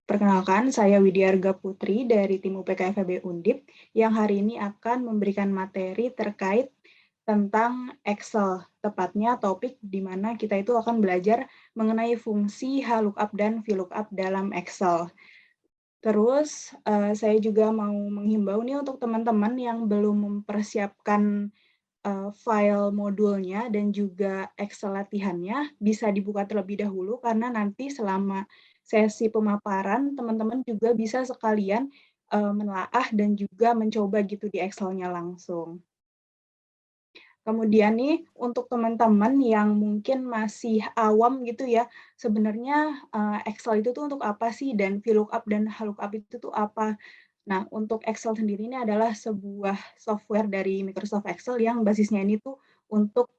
Perkenalkan, saya Widyarga Putri dari tim UPK FEB Undip yang hari ini akan memberikan materi terkait tentang Excel, tepatnya topik di mana kita itu akan belajar mengenai fungsi HLOOKUP dan VLOOKUP dalam Excel. Terus, saya juga mau menghimbau nih untuk teman-teman yang belum mempersiapkan file modulnya dan juga Excel latihannya bisa dibuka terlebih dahulu karena nanti selama sesi pemaparan teman-teman juga bisa sekalian menelaah dan juga mencoba gitu di Excel-nya langsung. Kemudian nih untuk teman-teman yang mungkin masih awam gitu ya, sebenarnya Excel itu tuh untuk apa sih dan VLOOKUP dan HLOOKUP itu tuh apa? Nah, untuk Excel sendiri ini adalah sebuah software dari Microsoft Excel yang basisnya ini tuh untuk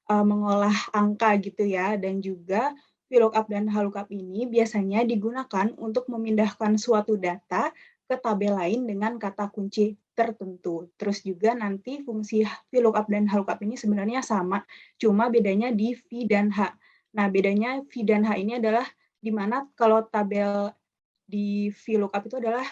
mengolah angka gitu ya, dan juga VLOOKUP dan HLOOKUP ini biasanya digunakan untuk memindahkan suatu data ke tabel lain dengan kata kunci tertentu. Terus juga nanti fungsi VLOOKUP dan HLOOKUP ini sebenarnya sama, cuma bedanya di V dan H. Nah, bedanya V dan H ini adalah di mana kalau tabel di VLOOKUP itu adalah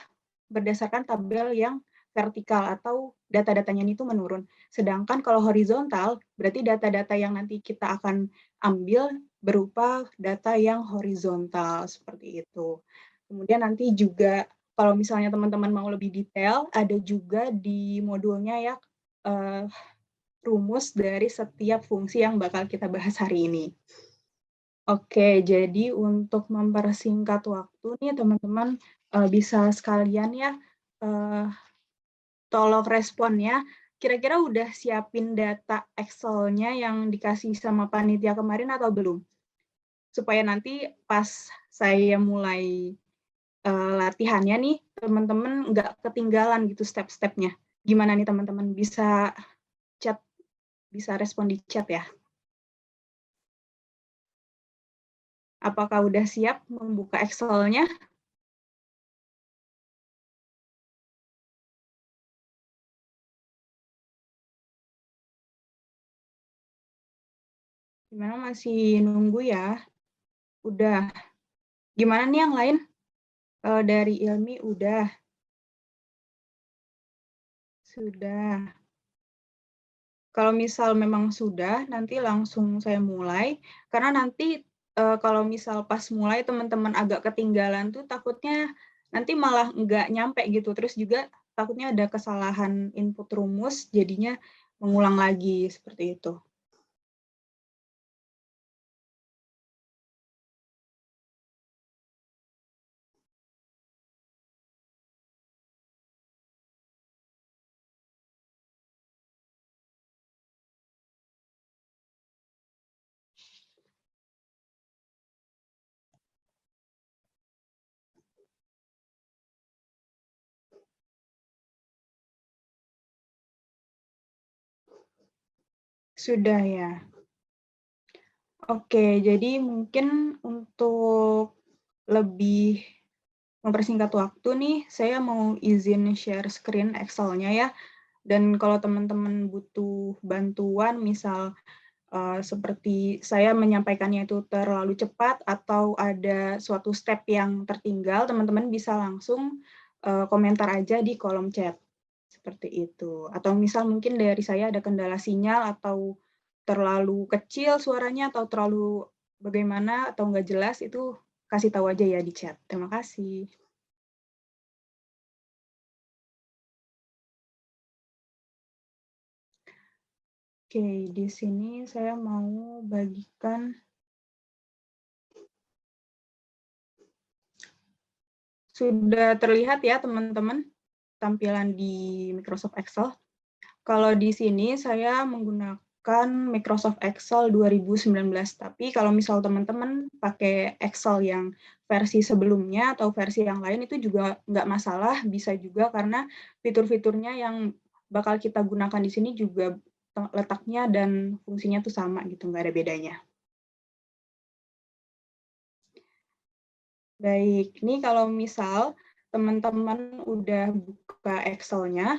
berdasarkan tabel yang vertikal atau data-datanya itu menurun. Sedangkan kalau horizontal, berarti data-data yang nanti kita akan ambil berupa data yang horizontal, seperti itu. Kemudian nanti juga kalau misalnya teman-teman mau lebih detail, ada juga di modulnya ya rumus dari setiap fungsi yang bakal kita bahas hari ini. Oke, jadi untuk mempersingkat waktu nih teman-teman bisa sekalian ya tolong respon ya. Kira-kira udah siapin data Excel-nya yang dikasih sama panitia kemarin atau belum? Supaya nanti pas saya mulai latihannya nih, teman-teman nggak ketinggalan gitu step-stepnya. Gimana nih teman-teman? Chat, bisa respon di chat ya? Apakah udah siap membuka Excel-nya? Gimana masih nunggu ya? Udah. Gimana nih yang lain? Kalau dari Ilmi udah. Sudah. Kalau misal memang sudah, nanti langsung saya mulai. Karena nanti kalau misal pas mulai teman-teman agak ketinggalan tuh takutnya nanti malah nggak nyampe gitu. Terus juga takutnya ada kesalahan input rumus, jadinya mengulang lagi seperti itu. Sudah ya. Oke, jadi mungkin untuk lebih mempersingkat waktu nih, saya mau izin share screen Excel-nya ya. Dan kalau teman-teman butuh bantuan, misal seperti saya menyampaikannya itu terlalu cepat atau ada suatu step yang tertinggal, teman-teman bisa langsung komentar aja di kolom chat. Seperti itu. Atau misal mungkin dari saya ada kendala sinyal atau terlalu kecil suaranya atau terlalu bagaimana atau nggak jelas, itu kasih tahu aja ya di chat. Terima kasih. Oke, di sini saya mau bagikan. Sudah terlihat ya teman-teman tampilan di Microsoft Excel. Kalau di sini saya menggunakan Microsoft Excel 2019, tapi kalau misal teman-teman pakai Excel yang versi sebelumnya atau versi yang lain itu juga nggak masalah, bisa juga karena fitur-fiturnya yang bakal kita gunakan di sini juga letaknya dan fungsinya tuh sama gitu, nggak ada bedanya. Baik, ini kalau misal teman-teman udah buka Excel-nya,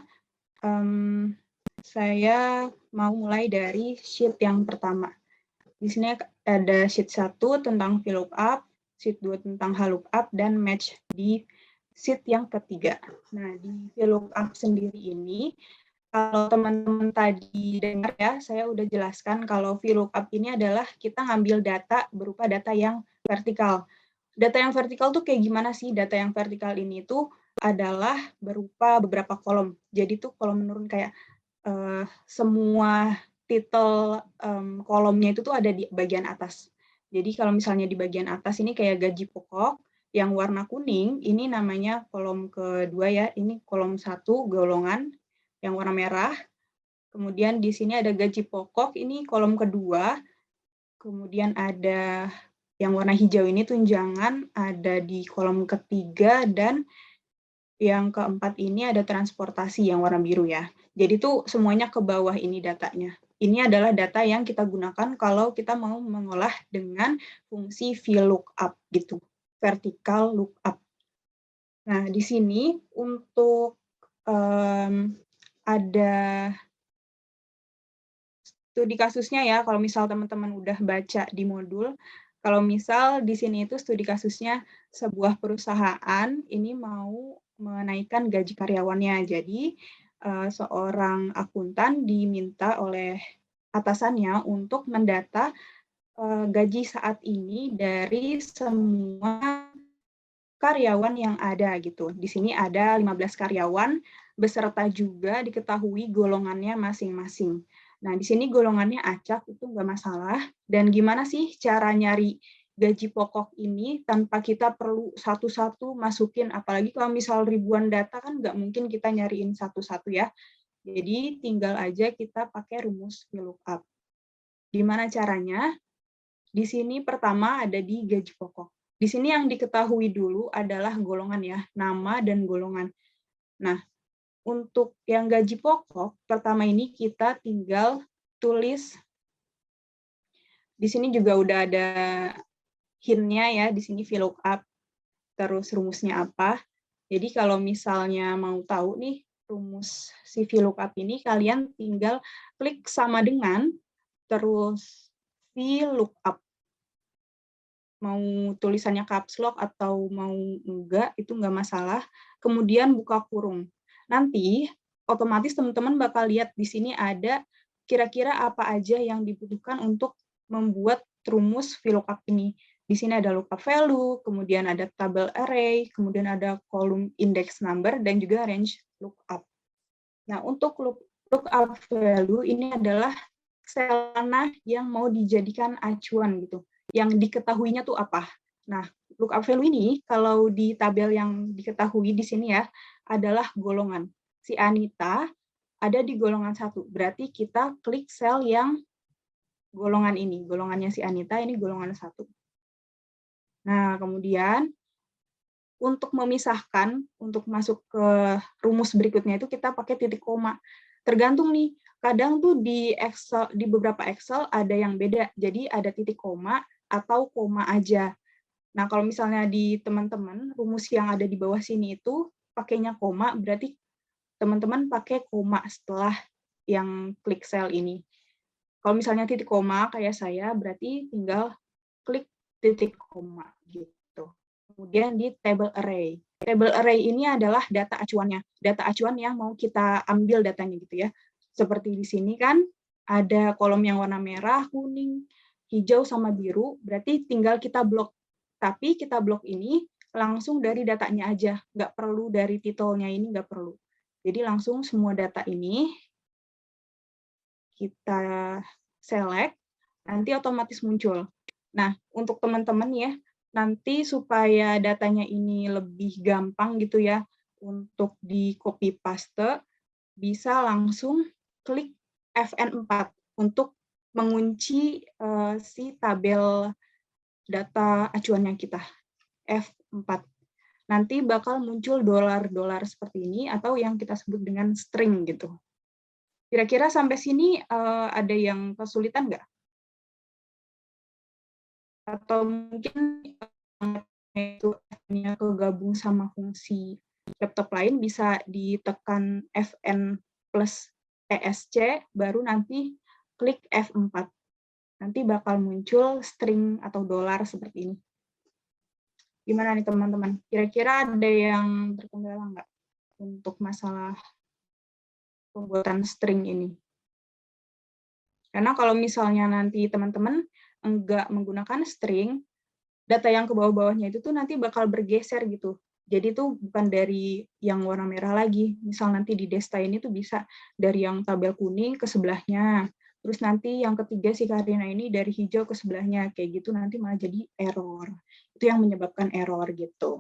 saya mau mulai dari sheet yang pertama. Di sini ada sheet 1 tentang VLOOKUP, sheet 2 tentang lookup, dan match di sheet yang ketiga. Nah, di VLOOKUP sendiri ini, kalau teman-teman tadi dengar ya, saya udah jelaskan kalau VLOOKUP ini adalah kita ngambil data berupa data yang vertikal. Data yang vertikal tuh kayak gimana sih? Data yang vertikal ini tuh adalah berupa beberapa kolom. Jadi tuh kolom menurun kayak semua titel kolomnya itu tuh ada di bagian atas. Jadi kalau misalnya di bagian atas ini kayak gaji pokok, yang warna kuning ini namanya kolom kedua ya, ini kolom 1 golongan, yang warna merah. Kemudian di sini ada gaji pokok, ini kolom kedua. Kemudian ada yang warna hijau ini tunjangan, ada di kolom ketiga, dan yang keempat ini ada transportasi yang warna biru ya. Jadi tuh semuanya ke bawah ini datanya. Ini adalah data yang kita gunakan kalau kita mau mengolah dengan fungsi VLOOKUP gitu, vertical lookup. Nah, di sini untuk ada studi kasusnya ya, kalau misal teman-teman udah baca di modul, kalau misal di sini itu studi kasusnya sebuah perusahaan ini mau menaikkan gaji karyawannya. Jadi seorang akuntan diminta oleh atasannya untuk mendata gaji saat ini dari semua karyawan yang ada gitu. Di sini ada 15 karyawan beserta juga diketahui golongannya masing-masing. Nah, di sini golongannya acak itu nggak masalah. Dan gimana sih cara nyari gaji pokok ini tanpa kita perlu satu-satu masukin, apalagi kalau misal ribuan data kan nggak mungkin kita nyariin satu-satu ya. Jadi tinggal aja kita pakai rumus VLOOKUP. Gimana caranya? Di sini pertama ada di gaji pokok. Di sini yang diketahui dulu adalah golongan ya, nama dan golongan. Nah, untuk yang gaji pokok, pertama ini kita tinggal tulis, di sini juga udah ada hint-nya ya, di sini VLOOKUP, terus rumusnya apa. Jadi kalau misalnya mau tahu nih rumus si VLOOKUP ini, kalian tinggal klik sama dengan, terus VLOOKUP. Mau tulisannya caps lock atau mau enggak, itu enggak masalah. Kemudian buka kurung. Nanti otomatis teman-teman bakal lihat di sini ada kira-kira apa aja yang dibutuhkan untuk membuat rumus VLOOKUP ini. Di sini ada lookup value, kemudian ada tabel array, kemudian ada kolom index number, dan juga range lookup. Nah, untuk lookup value ini adalah sel tanah yang mau dijadikan acuan gitu. Yang diketahuinya tuh apa. Nah, lookup value ini kalau di tabel yang diketahui di sini ya adalah golongan. Si Anita ada di golongan 1. Berarti kita klik sel yang golongan ini. Golongannya si Anita ini golongan 1. Nah, kemudian untuk memisahkan, untuk masuk ke rumus berikutnya itu kita pakai titik koma. Tergantung nih, kadang tuh di Excel, di beberapa Excel ada yang beda. Jadi ada titik koma atau koma aja. Nah, kalau misalnya di teman-teman, rumus yang ada di bawah sini itu pakainya koma, berarti teman-teman pakai koma setelah yang klik sel ini. Kalau misalnya titik koma kayak saya, berarti tinggal klik titik koma gitu. Kemudian di table array. Table array ini adalah data acuannya. Data acuan yang mau kita ambil datanya gitu ya. Seperti di sini kan ada kolom yang warna merah, kuning, hijau, sama biru. Berarti tinggal kita blok. Tapi kita blok ini langsung dari datanya aja. Nggak perlu dari titelnya ini, nggak perlu. Jadi langsung semua data ini kita select, nanti otomatis muncul. Nah, untuk teman-teman ya, nanti supaya datanya ini lebih gampang gitu ya, untuk di copy paste, bisa langsung klik FN4 untuk mengunci si tabel data acuannya kita, F4. Nanti bakal muncul dolar-dolar seperti ini, atau yang kita sebut dengan string gitu. Kira-kira sampai sini ada yang kesulitan nggak? Atau mungkin itu kegabung sama fungsi laptop lain bisa ditekan Fn plus ESC, baru nanti klik F4. Nanti bakal muncul string atau dolar seperti ini. Gimana nih teman-teman? Kira-kira ada yang terkendala nggak untuk masalah pembuatan string ini? Karena kalau misalnya nanti teman-teman enggak menggunakan string, data yang ke bawah-bawahnya itu tuh nanti bakal bergeser gitu. Jadi tuh bukan dari yang warna merah lagi. Misal nanti di Desta ini tuh bisa dari yang tabel kuning ke sebelahnya. Terus nanti yang ketiga si Karina ini dari hijau ke sebelahnya. Kayak gitu nanti malah jadi error. Itu yang menyebabkan error gitu.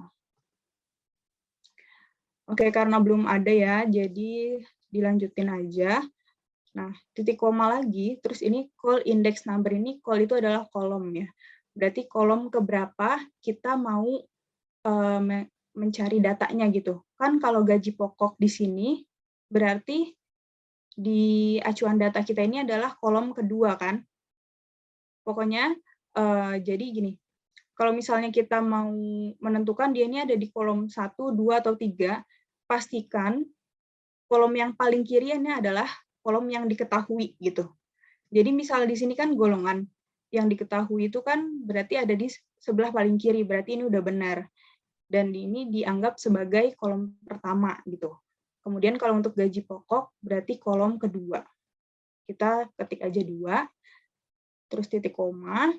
Oke, karena belum ada ya, jadi dilanjutin aja. Nah, titik koma lagi, terus ini call index number ini, call itu adalah kolom ya. Berarti kolom keberapa kita mau mencari datanya gitu. Kan kalau gaji pokok di sini, berarti di acuan data kita ini adalah kolom kedua kan. Pokoknya, jadi gini, kalau misalnya kita mau menentukan dia ini ada di kolom 1, 2, atau 3, pastikan kolom yang paling kiri ini adalah kolom yang diketahui gitu. Jadi misal di sini kan golongan yang diketahui itu kan berarti ada di sebelah paling kiri, berarti ini udah benar. Dan ini dianggap sebagai kolom pertama gitu. Kemudian kalau untuk gaji pokok berarti kolom kedua. Kita ketik aja 2, terus titik koma,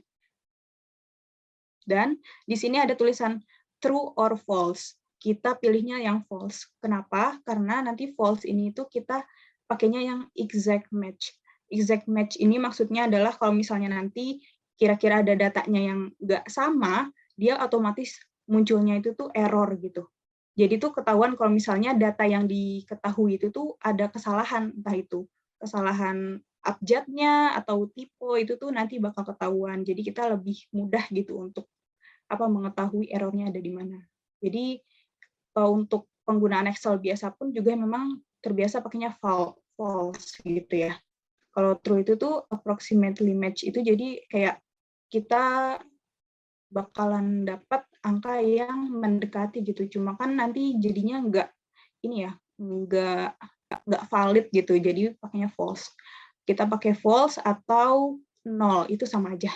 dan di sini ada tulisan true or false. Kita pilihnya yang false. Kenapa? Karena nanti false ini itu kita pakainya yang exact match. Exact match ini maksudnya adalah kalau misalnya nanti kira-kira ada datanya yang nggak sama, dia otomatis munculnya itu tuh error gitu. Jadi tuh ketahuan kalau misalnya data yang diketahui itu tuh ada kesalahan, entah itu kesalahan abjadnya atau tipe itu tuh nanti bakal ketahuan. Jadi kita lebih mudah gitu untuk mengetahui errornya ada di mana. Jadi untuk penggunaan Excel biasa pun juga memang terbiasa pakainya false gitu ya. Kalau true itu tuh approximately match itu jadi kayak kita bakalan dapat angka yang mendekati gitu. Cuma kan nanti jadinya nggak valid gitu. Jadi pakainya false. Kita pakai false atau 0 itu sama aja.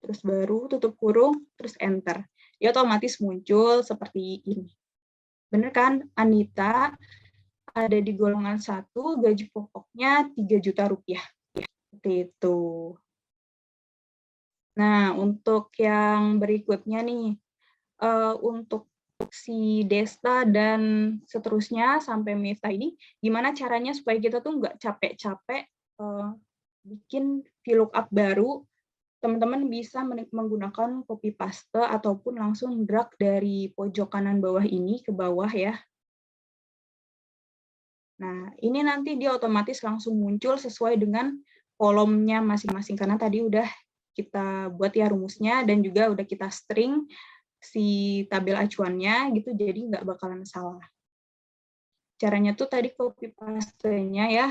Terus baru tutup kurung, terus enter. Dia otomatis muncul seperti ini. Bener kan, Anita ada di golongan 1, gaji pokoknya 3 juta rupiah. Seperti itu. Nah, untuk yang berikutnya nih, untuk si Desta dan seterusnya sampai Miftah ini, gimana caranya supaya kita tuh nggak capek-capek bikin VLOOKUP baru, teman-teman bisa menggunakan copy paste ataupun langsung drag dari pojok kanan bawah ini ke bawah ya. Nah, ini nanti dia otomatis langsung muncul sesuai dengan kolomnya masing-masing, karena tadi udah kita buat ya rumusnya dan juga udah kita string si tabel acuannya gitu, jadi nggak bakalan salah. Caranya tuh tadi copy paste-nya ya,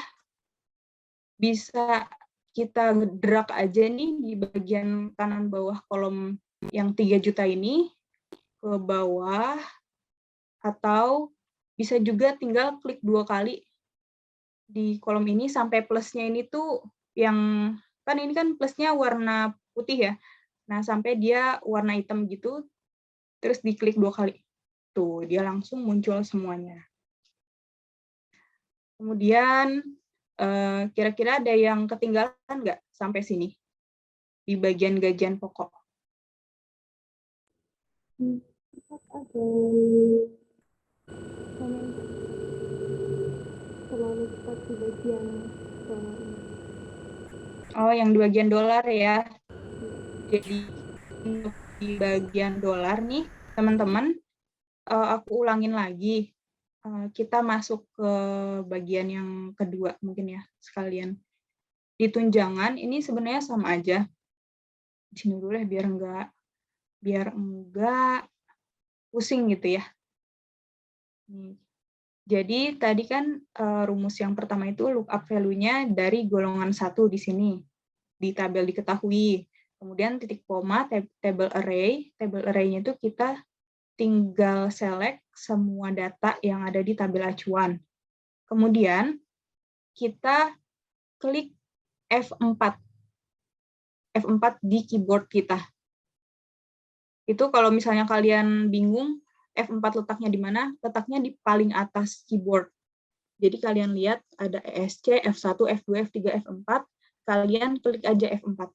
bisa kita drag aja nih di bagian kanan bawah kolom yang 3 juta ini ke bawah, atau bisa juga tinggal klik 2 kali di kolom ini sampai plusnya ini tuh yang, kan ini kan plusnya warna putih ya, nah sampai dia warna hitam gitu, terus diklik 2 kali. Tuh, dia langsung muncul semuanya. Kemudian, kira-kira ada yang ketinggalan nggak sampai sini? Di bagian gajian pokok. Ada terlalu cepat di bagian bawah ini. Oh, yang di bagian dolar ya. Jadi, di bagian dolar nih, teman-teman, aku ulangin lagi. Kita masuk ke bagian yang kedua mungkin ya, sekalian. Di tunjangan, ini sebenarnya sama aja. Di sini dulu ya, biar enggak pusing gitu ya. Jadi tadi kan rumus yang pertama itu lookup value-nya dari golongan 1 di sini, di tabel diketahui. Kemudian titik koma, table array. Table array-nya itu kita tinggal select semua data yang ada di tabel acuan. Kemudian kita klik F4. F4 di keyboard kita. Itu kalau misalnya kalian bingung F4 letaknya di mana, letaknya di paling atas keyboard. Jadi kalian lihat ada ESC, F1, F2, F3, F4, kalian klik aja F4.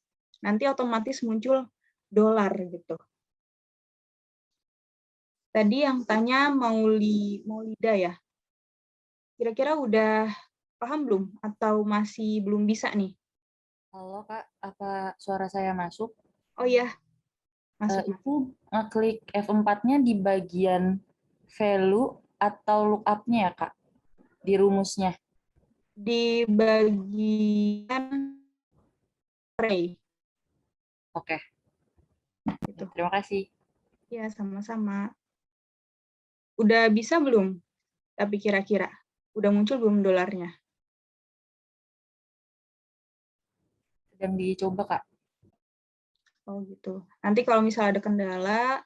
Nanti otomatis muncul dolar gitu. Tadi yang tanya Maulida ya. Kira-kira udah paham belum? Atau masih belum bisa nih? Halo Kak, apa suara saya masuk? Oh iya, masuk. Itu ngeklik F4-nya di bagian value atau lookup-nya ya Kak? Di rumusnya. Di bagian array. Oke, Gitu. terima kasih. Ya, sama-sama. Udah bisa belum? Tapi kira-kira udah muncul belum dolarnya? Sedang dicoba Kak. Oh gitu. Nanti kalau misalnya ada kendala,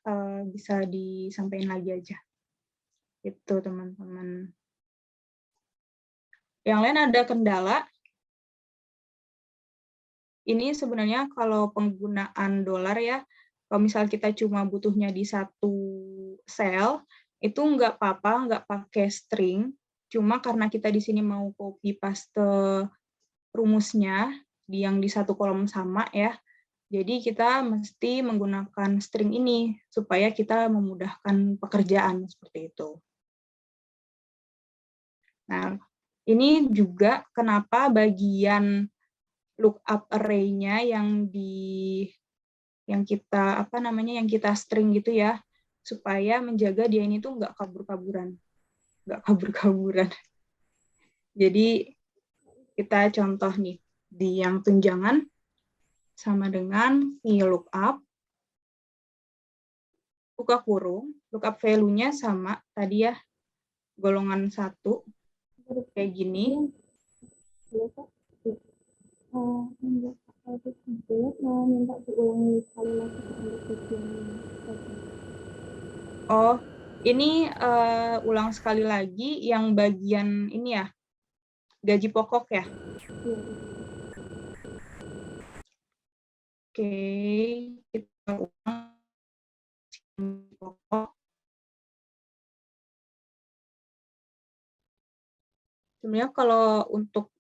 bisa disampaikan lagi aja. Itu teman-teman. Yang lain ada kendala? Ini sebenarnya kalau penggunaan dolar ya, kalau misal kita cuma butuhnya di satu sel, itu nggak apa-apa, nggak pakai string. Cuma karena kita di sini mau copy paste rumusnya yang di satu kolom sama ya, jadi kita mesti menggunakan string ini supaya kita memudahkan pekerjaan seperti itu. Nah, ini juga kenapa bagian lookup array-nya yang kita string gitu ya, supaya menjaga dia ini tuh nggak kabur-kaburan. Jadi kita contoh nih di yang tunjangan sama dengan VLOOKUP, buka kurung, lookup value-nya sama tadi ya, golongan 1, kayak gini. Minta diulangi sekali lagi untuk bagian tadi. Oh, ini ulang sekali lagi yang bagian ini ya, gaji pokok ya. Oke, kita ulang gaji pokok. Sebenarnya kalau untuk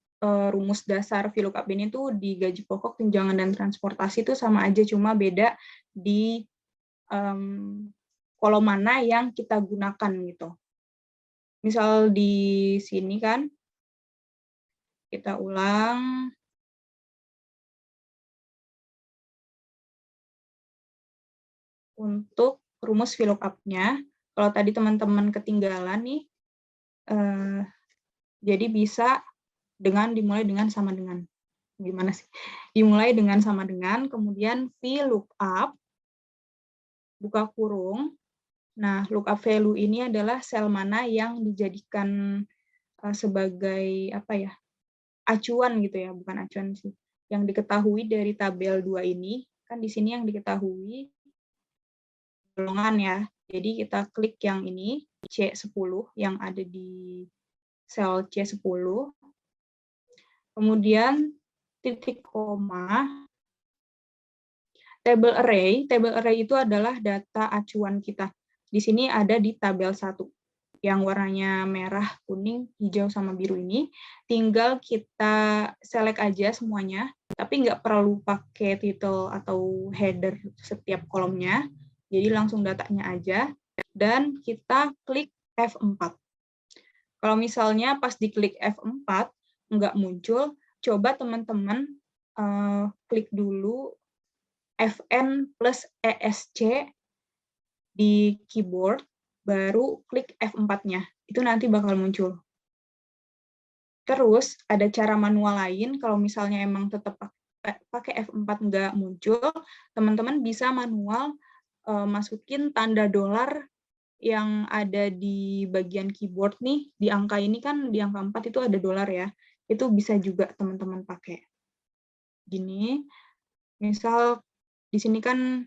rumus dasar VLOOKUP ini tuh di gaji pokok, tunjangan, dan transportasi itu sama aja, cuma beda di kolom mana yang kita gunakan gitu. Misal di sini kan, kita ulang. Untuk rumus VLOOKUP-nya, kalau tadi teman-teman ketinggalan nih, jadi bisa dimulai dengan sama dengan. Gimana sih? Dimulai dengan sama dengan, kemudian VLOOKUP, buka kurung. Nah, lookup value ini adalah sel mana yang dijadikan sebagai acuan gitu ya, bukan acuan sih. Yang diketahui dari tabel 2 ini, kan di sini yang diketahui golongan ya. Jadi kita klik yang ini, C10 yang ada di sel C10. Kemudian titik koma. Table array itu adalah data acuan kita. Di sini ada di tabel 1. Yang warnanya merah, kuning, hijau, sama biru ini. Tinggal kita select aja semuanya, tapi nggak perlu pakai title atau header setiap kolomnya. Jadi langsung datanya aja. Dan kita klik F4. Kalau misalnya pas diklik F4, nggak muncul, coba teman-teman klik dulu Fn plus ESC di keyboard, baru klik F4-nya. Itu nanti bakal muncul. Terus, ada cara manual lain, kalau misalnya emang tetap pakai F4 nggak muncul, teman-teman bisa manual masukin tanda dolar yang ada di bagian keyboard nih, di angka ini kan, di angka 4 itu ada dolar ya, itu bisa juga teman-teman pakai. Gini, misal di sini kan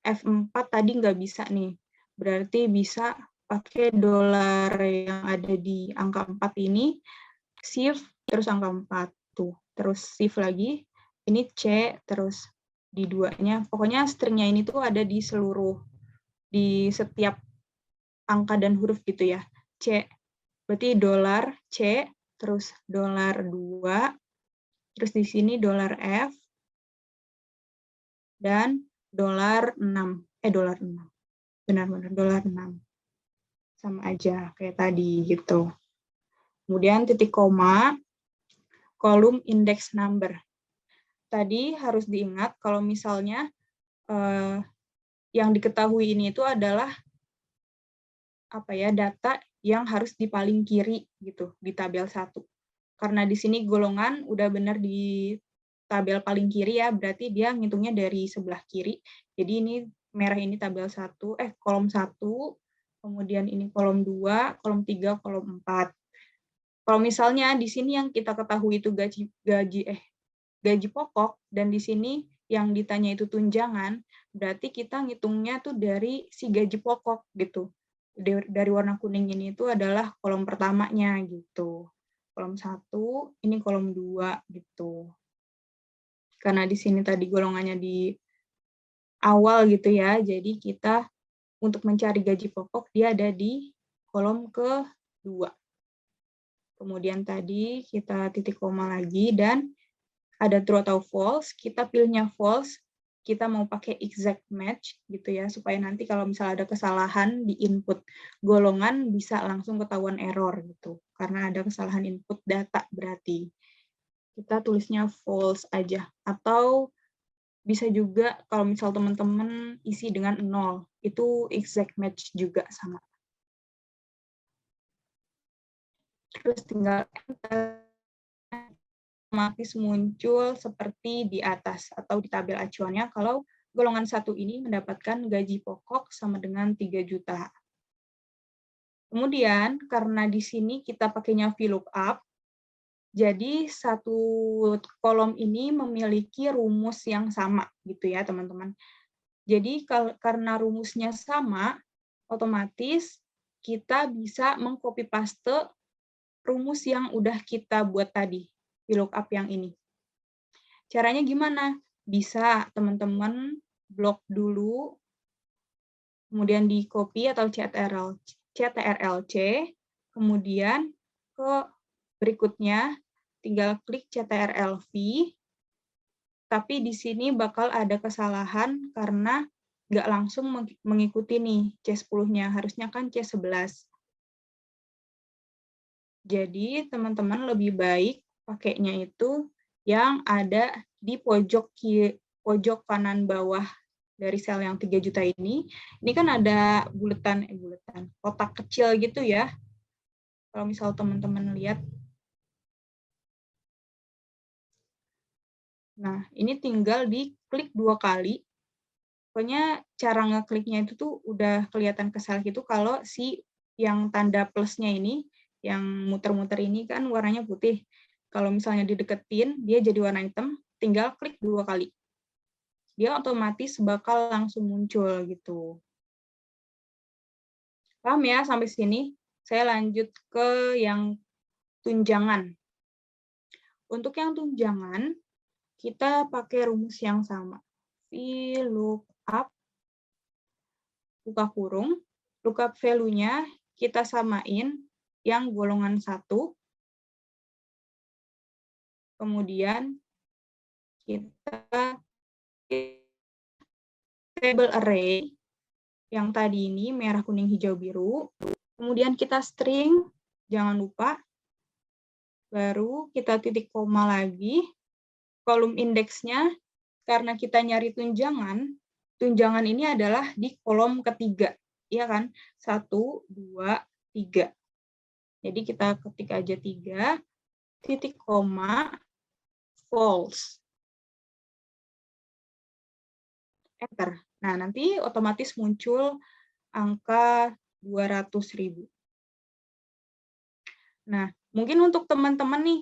F4 tadi nggak bisa nih, berarti bisa pakai dolar yang ada di angka 4 ini, shift, terus angka 4, tuh, terus shift lagi, ini C, terus di duanya, pokoknya stringnya ini tuh ada di seluruh di setiap angka dan huruf gitu ya. C, berarti dolar C, terus dolar 2, terus di sini dolar F, dan dolar 6. Dolar 6. Benar-benar dolar 6. Sama aja kayak tadi gitu. Kemudian titik koma, kolom index number. Tadi harus diingat kalau misalnya yang diketahui ini itu adalah data yang harus di paling kiri gitu di tabel 1. Karena di sini golongan udah benar di tabel paling kiri ya, berarti dia ngitungnya dari sebelah kiri. Jadi ini merah ini tabel 1, kolom 1, kemudian ini kolom 2, kolom 3, kolom 4. Kalau misalnya di sini yang kita ketahui itu gaji pokok, dan di sini yang ditanya itu tunjangan, berarti kita ngitungnya tuh dari si gaji pokok gitu. Dari warna kuning ini itu adalah kolom pertamanya gitu. Kolom 1, ini kolom 2 gitu. Karena di sini tadi golongannya di awal gitu ya, jadi kita untuk mencari gaji pokok dia ada di kolom ke-2. Kemudian tadi kita titik koma lagi dan ada true atau false, kita pilihnya false, kita mau pakai exact match gitu ya, supaya nanti kalau misalnya ada kesalahan di input golongan bisa langsung ketahuan error gitu, karena ada kesalahan input data berarti. Kita tulisnya false aja, atau bisa juga kalau misal teman-teman isi dengan 0, itu exact match juga sama. Terus tinggal enter, otomatis muncul seperti di atas atau di tabel acuannya kalau golongan 1 ini mendapatkan gaji pokok sama dengan 3 juta. Kemudian karena di sini kita pakainya VLOOKUP, jadi satu kolom ini memiliki rumus yang sama gitu ya teman-teman. Jadi karena rumusnya sama, otomatis kita bisa mengcopy paste rumus yang udah kita buat tadi, VLOOKUP yang ini. Caranya gimana? Bisa teman-teman blok dulu, kemudian di copy atau CTRL-C, kemudian ke berikutnya tinggal klik CTRL-V, tapi di sini bakal ada kesalahan karena nggak langsung mengikuti nih C10-nya, harusnya kan C11. Jadi teman-teman lebih baik pakainya itu yang ada di pojok kanan bawah dari sel yang 3 juta ini. Ini kan ada buletan, kotak kecil gitu ya. Kalau misal teman-teman lihat. Nah, ini tinggal diklik 2 kali. Pokoknya cara ngekliknya itu tuh udah kelihatan ke sel gitu kalau si yang tanda plusnya ini, yang muter-muter ini kan warnanya putih. Kalau misalnya dideketin, dia jadi warna hitam, tinggal klik 2 kali. Dia otomatis bakal langsung muncul gitu. Paham ya sampai sini? Saya lanjut ke yang tunjangan. Untuk yang tunjangan, kita pakai rumus yang sama. VLOOKUP, buka kurung, lookup value-nya kita samain yang golongan 1, kemudian kita table array yang tadi ini merah, kuning, hijau, biru, kemudian kita string, jangan lupa, baru kita titik koma lagi, kolom indeksnya, karena kita nyari tunjangan ini adalah di kolom ketiga, ya kan? 1, 2, 3. Jadi kita ketik aja 3, titik koma, false. Enter. Nah, nanti otomatis muncul angka 200.000. Nah, mungkin untuk teman-teman nih,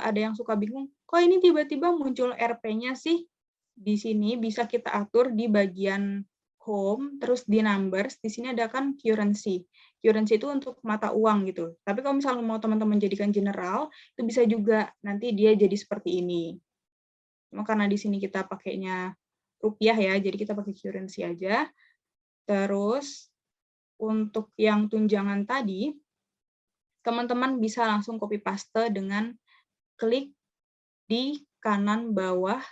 ada yang suka bingung, kok ini tiba-tiba muncul RP-nya sih? Di sini bisa kita atur di bagian home, terus di numbers, di sini ada kan currency. Currency itu untuk mata uang gitu. Tapi kalau misalnya mau teman-teman jadikan general, itu bisa juga nanti dia jadi seperti ini. Cuma karena di sini kita pakainya rupiah ya, jadi kita pakai currency aja. Terus untuk yang tunjangan tadi, teman-teman bisa langsung copy paste dengan klik di kanan bawah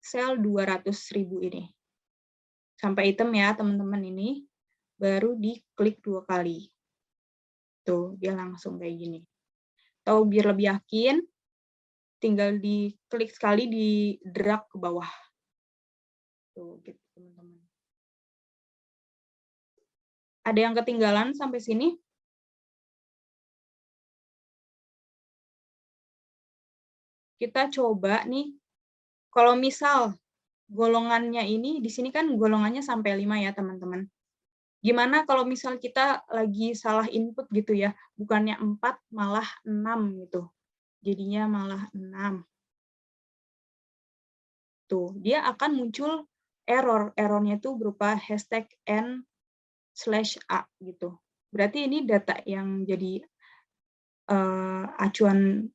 sel 200.000 ini. Sampai hitam ya teman-teman ini, baru diklik 2 kali. Tuh, dia langsung kayak gini. Atau biar lebih yakin, tinggal diklik sekali, di drag ke bawah. Tuh, gitu teman-teman. Ada yang ketinggalan sampai sini? Kita coba nih, kalau misal golongannya ini, di sini kan golongannya sampai 5 ya teman-teman. Gimana kalau misal kita lagi salah input gitu ya, bukannya 4 malah 6 gitu. Jadinya malah 6. Tuh, dia akan muncul error. Errornya itu berupa hashtag n/a gitu. Berarti ini data yang jadi acuan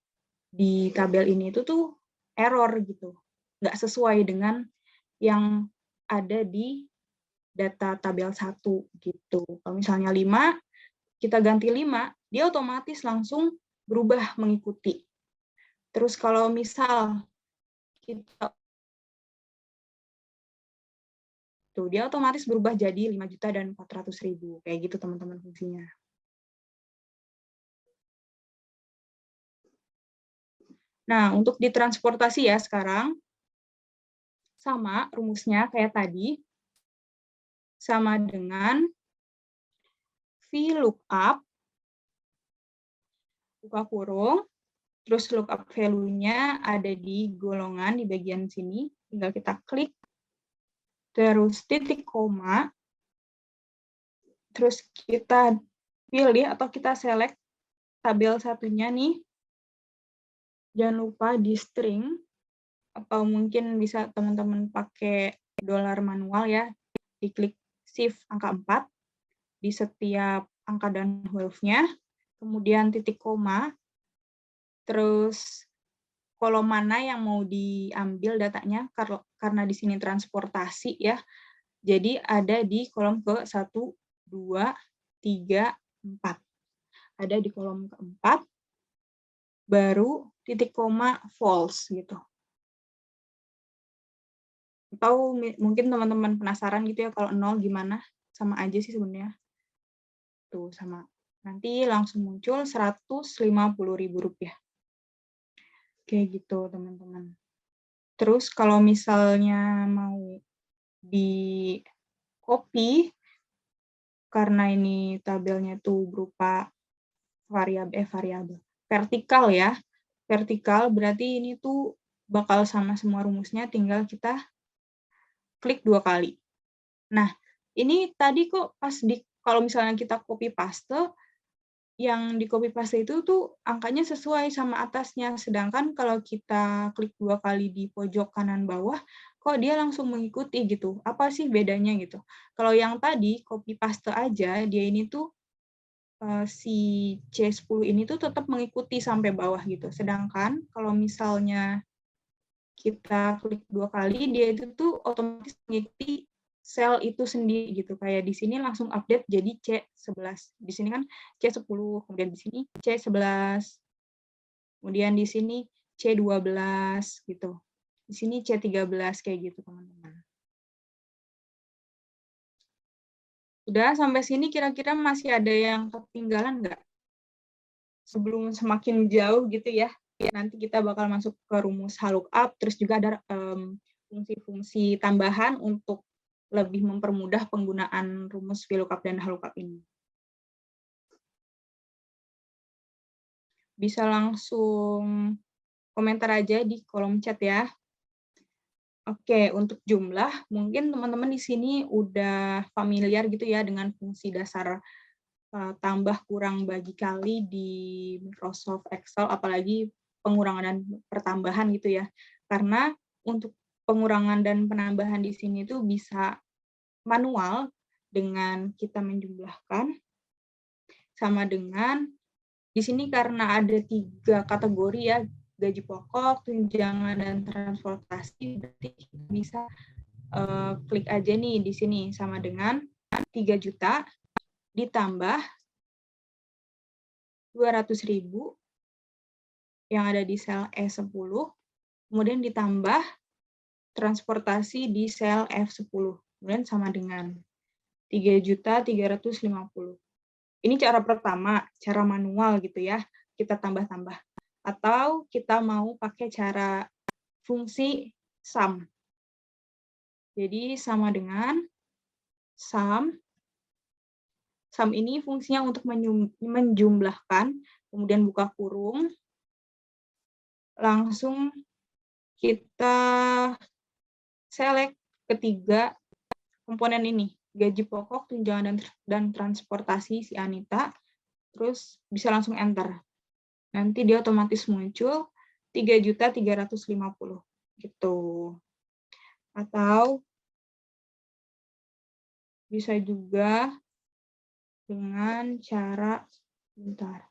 di tabel ini itu tuh error gitu. Nggak sesuai dengan yang ada di data tabel 1 gitu. Kalau misalnya 5, kita ganti 5, dia otomatis langsung berubah mengikuti. Terus kalau misal kita tuh, dia otomatis berubah jadi 5.400.000 kayak gitu teman-teman fungsinya. Nah, untuk ditransportasi ya sekarang sama rumusnya kayak tadi, sama dengan VLOOKUP, buka kurung, terus lookup value-nya ada di golongan di bagian sini, tinggal kita klik, terus titik koma, terus kita pilih atau kita select tabel satunya nih, jangan lupa di string, atau mungkin bisa teman-teman pakai dolar manual ya, diklik shift angka 4 di setiap angka dan hurufnya, kemudian titik koma, terus kolom mana yang mau diambil datanya, karena di sini transportasi ya, jadi ada di kolom ke 1, 2, 3, 4. Ada di kolom keempat, baru titik koma false gitu. Atau mungkin teman-teman penasaran gitu ya, kalau 0 gimana? Sama aja sih sebenarnya. Tuh, sama. Nanti langsung muncul Rp150.000. Kayak gitu, teman-teman. Terus kalau misalnya mau di copy, karena ini tabelnya tuh berupa variabel vertikal ya. Vertikal berarti ini tuh bakal sama semua rumusnya, tinggal kita klik 2 kali. Nah, ini tadi kok pas kalau misalnya kita copy paste, yang di copy paste itu tuh angkanya sesuai sama atasnya, sedangkan kalau kita klik 2 kali di pojok kanan bawah, kok dia langsung mengikuti gitu. Apa sih bedanya gitu? Kalau yang tadi copy paste aja, dia ini tuh si C10 ini tuh tetap mengikuti sampai bawah gitu. Sedangkan kalau misalnya kita klik 2 kali, dia itu tuh otomatis mengikuti sel itu sendiri gitu. Kayak di sini langsung update jadi C11. Di sini kan C10, kemudian di sini C11. Kemudian di sini C12 gitu. Di sini C13 kayak gitu, teman-teman. Udah sampai sini kira-kira masih ada yang ketinggalan nggak? Sebelum semakin jauh gitu ya, nanti kita bakal masuk ke rumus VLOOKUP, terus juga ada fungsi-fungsi tambahan untuk lebih mempermudah penggunaan rumus VLOOKUP dan VLOOKUP ini. Bisa langsung komentar aja di kolom chat ya. Oke, untuk jumlah, mungkin teman-teman di sini udah familiar gitu ya dengan fungsi dasar tambah, kurang, bagi, kali di Microsoft Excel, apalagi pengurangan dan pertambahan gitu ya. Karena untuk pengurangan dan penambahan di sini tuh bisa manual dengan kita menjumlahkan, sama dengan di sini karena ada 3 kategori ya, gaji pokok, tunjangan, dan transportasi, berarti bisa klik aja nih di sini sama dengan 3 juta ditambah 200.000 yang ada di sel E10, kemudian ditambah transportasi di sel F10, kemudian sama dengan 3.350.000. Ini cara pertama, cara manual gitu ya, kita tambah-tambah. Atau kita mau pakai cara fungsi sum. Jadi sama dengan sum. Sum ini fungsinya untuk menjumlahkan, kemudian buka kurung, langsung kita select ketiga komponen ini, gaji pokok, tunjangan dan transportasi si Anita, terus bisa langsung enter. Nanti dia otomatis muncul 3.350.000 gitu. Atau bisa juga dengan cara bentar.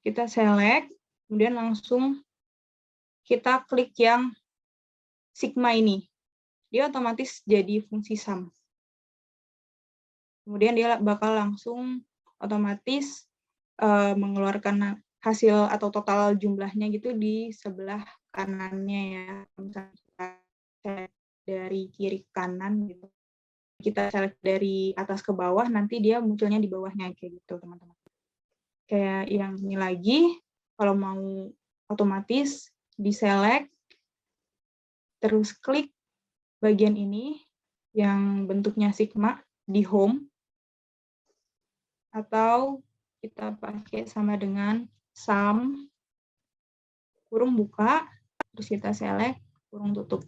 Kita select, kemudian langsung kita klik yang sigma ini. Dia otomatis jadi fungsi sum. Kemudian dia bakal langsung otomatis mengeluarkan hasil atau total jumlahnya gitu di sebelah kanannya ya. Misalnya kita select dari kiri ke kanan gitu. Kita select dari atas ke bawah, nanti dia munculnya di bawahnya kayak gitu, teman-teman. Kayak yang ini lagi, kalau mau otomatis di-select, terus klik bagian ini yang bentuknya sigma di home, atau kita pakai sama dengan sum, kurung buka, terus kita select, kurung tutup.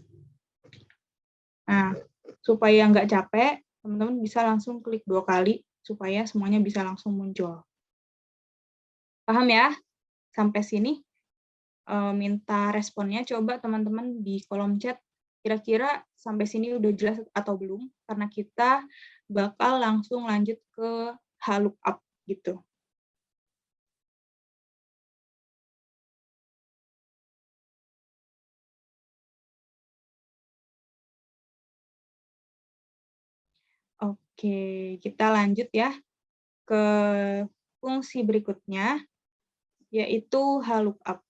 Nah, supaya nggak capek, teman-teman bisa langsung klik 2 kali, supaya semuanya bisa langsung muncul. Paham ya? Sampai sini? Minta responnya, coba teman-teman di kolom chat, kira-kira sampai sini udah jelas atau belum? Karena kita bakal langsung lanjut ke lookup gitu. Oke, kita lanjut ya ke fungsi berikutnya, yaitu lookup.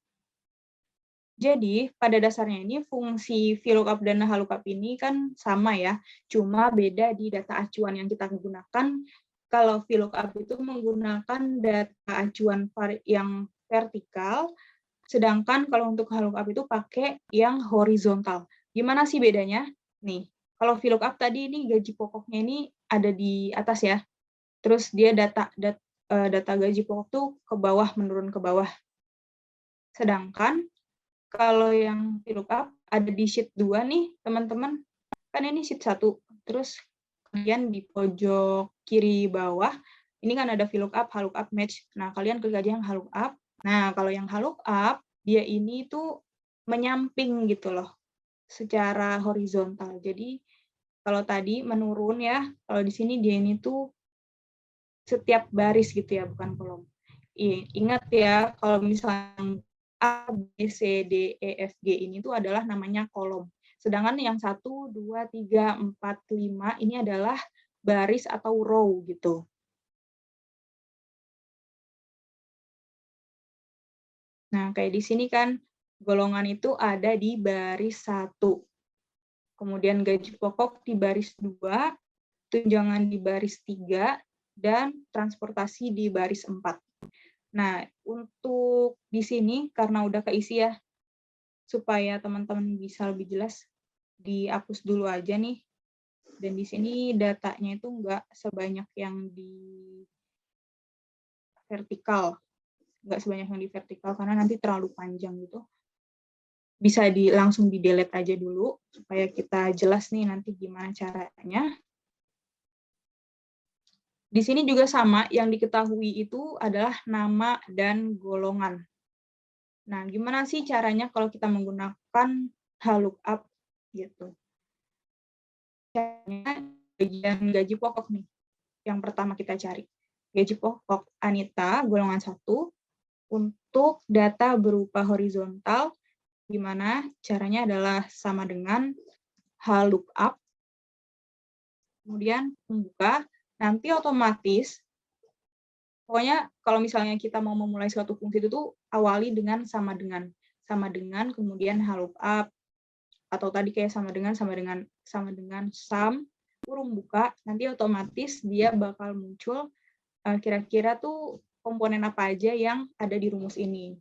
Jadi, pada dasarnya ini fungsi VLOOKUP dan LOOKUP ini kan sama ya, cuma beda di data acuan yang kita gunakan. Kalau VLOOKUP itu menggunakan data acuan yang vertikal, sedangkan kalau untuk LOOKUP itu pakai yang horizontal. Gimana sih bedanya? Nih, kalau VLOOKUP tadi ini gaji pokoknya ini ada di atas ya, terus dia data gaji pokok tuh ke bawah, menurun ke bawah. Sedangkan kalau yang VLOOKUP ada di sheet 2 nih, teman-teman. Kan ini sheet 1. Terus kemudian di pojok kiri bawah, ini kan ada VLOOKUP, lookup, match. Nah, kalian klik aja yang lookup. Nah, kalau yang lookup, dia ini tuh menyamping gitu loh, secara horizontal. Jadi, kalau tadi menurun ya, kalau di sini dia ini tuh setiap baris gitu ya, bukan kolom. Ingat ya, kalau misalnya A, B, C, D, E, F, G ini tuh adalah namanya kolom. Sedangkan yang 1, 2, 3, 4, 5 ini adalah baris atau row gitu. Nah, kayak di sini kan golongan itu ada di baris 1. Kemudian gaji pokok di baris 2, tunjangan di baris 3, dan transportasi di baris 4. Nah, untuk di sini karena udah keisi ya, supaya teman-teman bisa lebih jelas, dihapus dulu aja nih. Dan di sini datanya itu nggak sebanyak yang di vertikal. Nggak sebanyak yang di vertikal, karena nanti terlalu panjang gitu. Bisa langsung di-delete aja dulu, supaya kita jelas nih nanti gimana caranya. Di sini juga sama, yang diketahui itu adalah nama dan golongan. Nah, gimana sih caranya kalau kita menggunakan lookup gitu? Caranya bagian gaji pokok nih, yang pertama kita cari. gaji pokok Anita golongan 1 untuk data berupa horizontal, di mana caranya adalah sama dengan HLOOKUP, kemudian membuka, nanti otomatis, pokoknya kalau misalnya kita mau memulai suatu fungsi itu tuh awali dengan sama dengan, kemudian HLOOKUP, atau tadi kayak sama dengan sum, kurung buka, nanti otomatis dia bakal muncul kira-kira tuh komponen apa aja yang ada di rumus ini.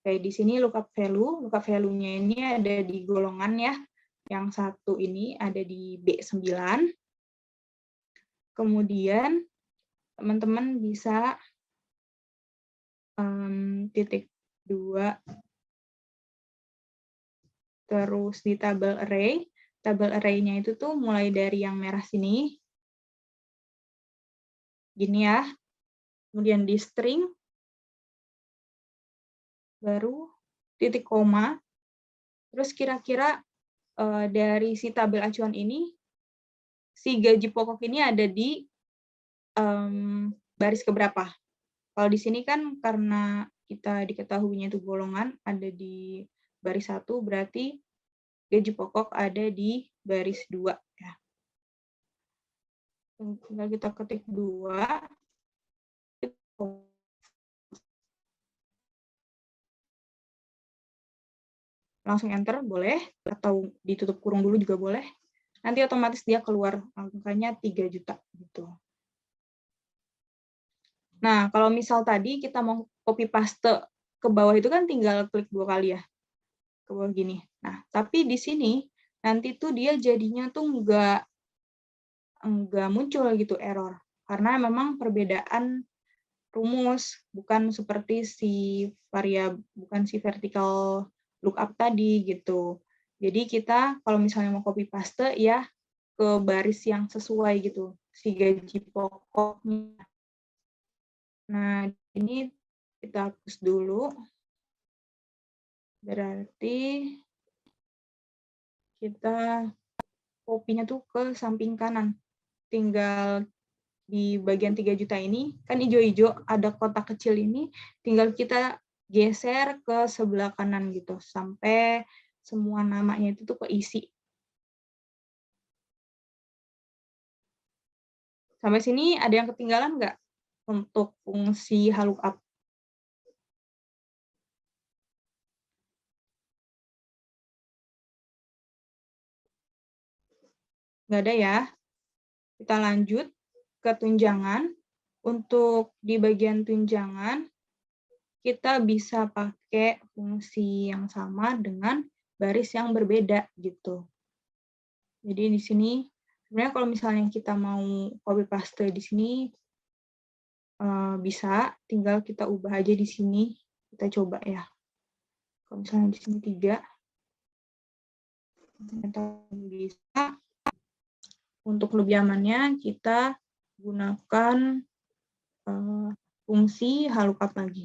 Kayak di sini lookup value-nya ini ada di golongan ya. Yang satu ini ada di B9. Kemudian teman-teman bisa titik 2 terus di tabel array. Tabel array-nya itu tuh mulai dari yang merah sini. Gini ya. Kemudian di string, baru titik koma, terus kira-kira dari si tabel acuan ini, si gaji pokok ini ada di baris keberapa? Kalau di sini kan karena kita diketahuinya itu golongan ada di baris 1, berarti gaji pokok ada di baris 2. Ya. Tinggal kita ketik 2. Langsung enter boleh, atau ditutup kurung dulu juga boleh. Nanti otomatis dia keluar angkanya 3 juta gitu. Nah, kalau misal tadi kita mau copy paste ke bawah itu kan tinggal klik 2 kali ya. Ke bawah gini. Nah, tapi di sini nanti tuh dia jadinya tuh nggak muncul gitu error. Karena memang perbedaan rumus, bukan seperti bukan si vertical lookup tadi gitu. Jadi kita kalau misalnya mau copy paste ya ke baris yang sesuai gitu, si gaji pokoknya. Nah, ini kita hapus dulu. Berarti kita copy-nya tuh ke samping kanan. Tinggal di bagian 3 juta ini, kan hijau-hijau ada kotak kecil ini, tinggal kita geser ke sebelah kanan gitu, sampai semua namanya itu tuh keisi. Sampai sini ada yang ketinggalan nggak untuk fungsi HLOOKUP? Nggak ada ya. Kita lanjut ke tunjangan. Untuk di bagian tunjangan, kita bisa pakai fungsi yang sama dengan baris yang berbeda gitu. Jadi di sini sebenarnya kalau misalnya kita mau copy paste di sini bisa, tinggal kita ubah aja di sini. Kita coba ya. Kalau misalnya di sini 3, ternyata bisa. Untuk lebih amannya kita gunakan fungsi HLOOKUP lagi.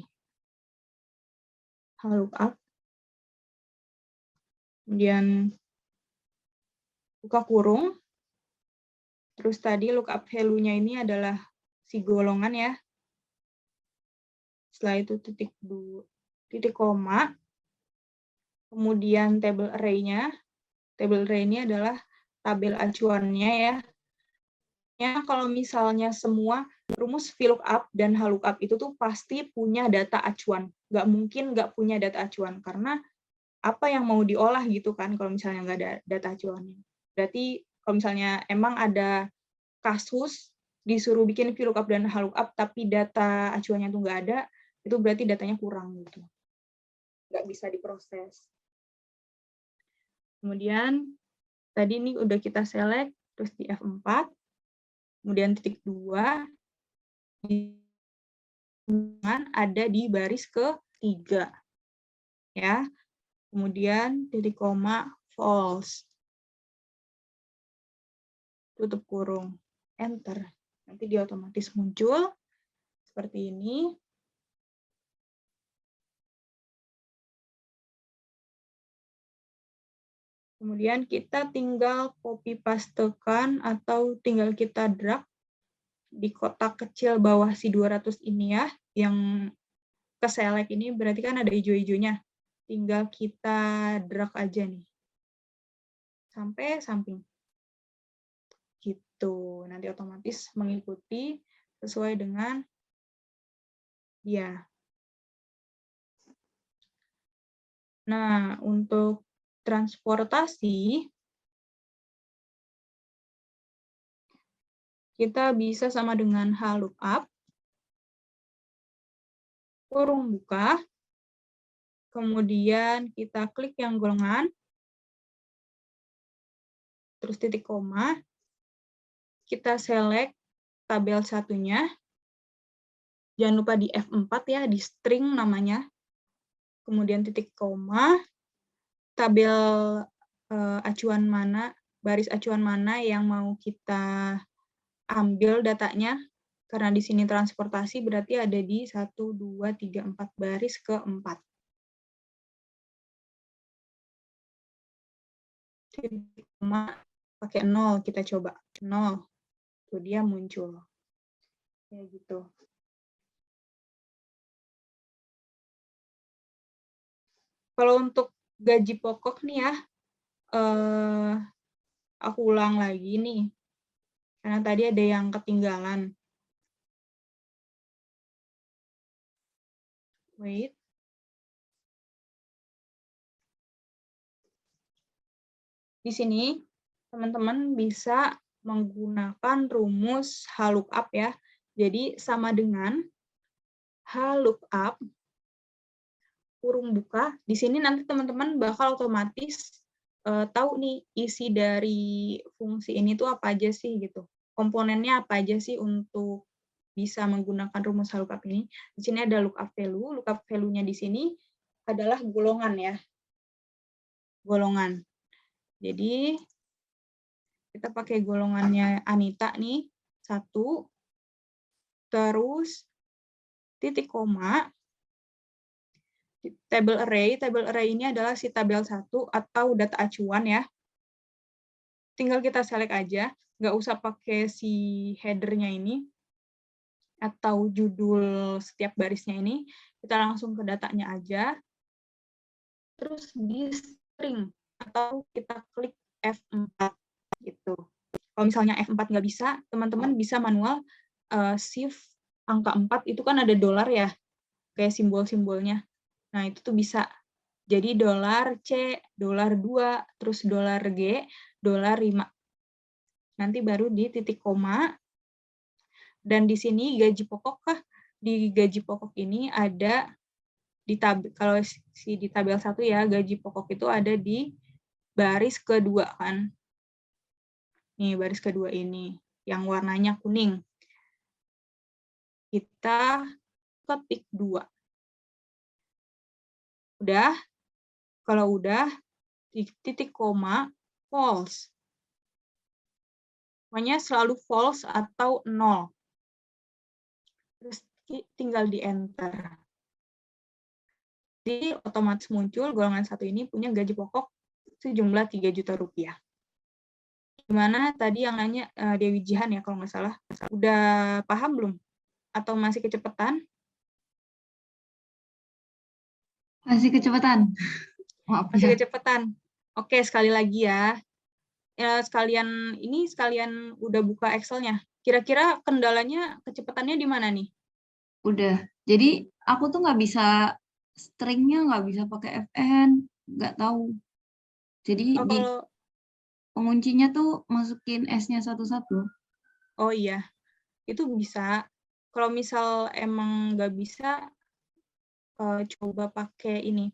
HLOOKUP. Kemudian buka kurung. Terus tadi lookup value-nya ini adalah si golongan ya. Setelah itu titik koma. Kemudian table array-nya. Table array ini adalah tabel acuannya ya. Ya, kalau misalnya semua rumus VLOOKUP dan HLOOKUP itu tuh pasti punya data acuan. Nggak mungkin nggak punya data acuan, karena apa yang mau diolah gitu kan kalau misalnya nggak ada data acuannya. Berarti kalau misalnya emang ada kasus disuruh bikin VLOOKUP dan HLOOKUP tapi data acuannya tuh nggak ada, itu berarti datanya kurang gitu. Nggak bisa diproses. Kemudian tadi ini udah kita select, terus di F4, kemudian titik 2, ada di baris ke-3. Ya. Kemudian titik koma false. Tutup kurung. Enter. Nanti dia otomatis muncul seperti ini. Kemudian kita tinggal copy pastekan atau tinggal kita drag di kotak kecil bawah si 200 ini ya, yang ke-select ini berarti kan ada hijau-hijaunya. Tinggal kita drag aja nih. Sampai samping. Gitu. Nanti otomatis mengikuti sesuai dengan dia. Nah, untuk transportasi, kita bisa sama dengan H lookup, kurung buka, kemudian kita klik yang golongan, terus titik koma, kita select tabel satunya, jangan lupa di F4 ya, di string namanya, kemudian titik koma, tabel acuan mana, baris acuan mana yang mau kita ambil datanya, karena di sini transportasi berarti ada di 1, 2, 3, 4 baris ke-4. Titik koma pakai 0 kita coba. 0. Tuh dia muncul. Kayak gitu. Kalau untuk gaji pokok nih ya, aku ulang lagi nih. Karena tadi ada yang ketinggalan. Wait. Di sini teman-teman bisa menggunakan rumus HLOOKUP ya. Jadi sama dengan HLOOKUP kurung buka. Di sini nanti teman-teman bakal otomatis tahu nih isi dari fungsi ini tuh apa aja sih gitu. Komponennya apa aja sih untuk bisa menggunakan rumus HLOOKUP ini. Di sini ada lookup value. Lookup value-nya di sini adalah golongan ya. Golongan. Jadi kita pakai golongannya Anita nih, 1, terus titik koma, table array ini adalah si tabel 1 atau data acuan ya. Tinggal kita select aja, nggak usah pakai si header-nya ini, atau judul setiap barisnya ini, kita langsung ke datanya aja, terus di string, atau kita klik F4 gitu. Kalau misalnya F4 nggak bisa, teman-teman bisa manual shift angka 4 itu kan ada dolar ya, kayak simbol-simbolnya. Nah, itu tuh bisa. Jadi dolar C, dolar 2, terus dolar G, dolar 5. Nanti baru di titik koma. Dan di sini gaji pokok kah? Di gaji pokok ini ada kalau di tabel 1 ya, gaji pokok itu ada di baris kedua kan. Nih, baris kedua ini yang warnanya kuning. Kita ketik 2. Udah? Kalau udah, titik koma, false. Pokoknya selalu false atau 0. Terus tinggal di enter. Jadi otomatis muncul golongan 1 ini punya gaji pokok sejumlah 3 juta rupiah. Gimana tadi yang nanya Dewi Jihan ya kalau nggak salah. Udah paham belum? Atau masih kecepatan? Masih kecepatan. Maaf Masih ya. kecepatan. Oke, sekali lagi ya. Sekalian udah buka Excel-nya. Kira-kira kendalanya kecepatannya di mana nih? Udah. Jadi aku tuh nggak bisa stringnya nggak bisa pakai FN, nggak tahu. Jadi di penguncinya tuh masukin S-nya satu-satu. Oh iya, itu bisa. Kalau misal emang nggak bisa, coba pakai ini,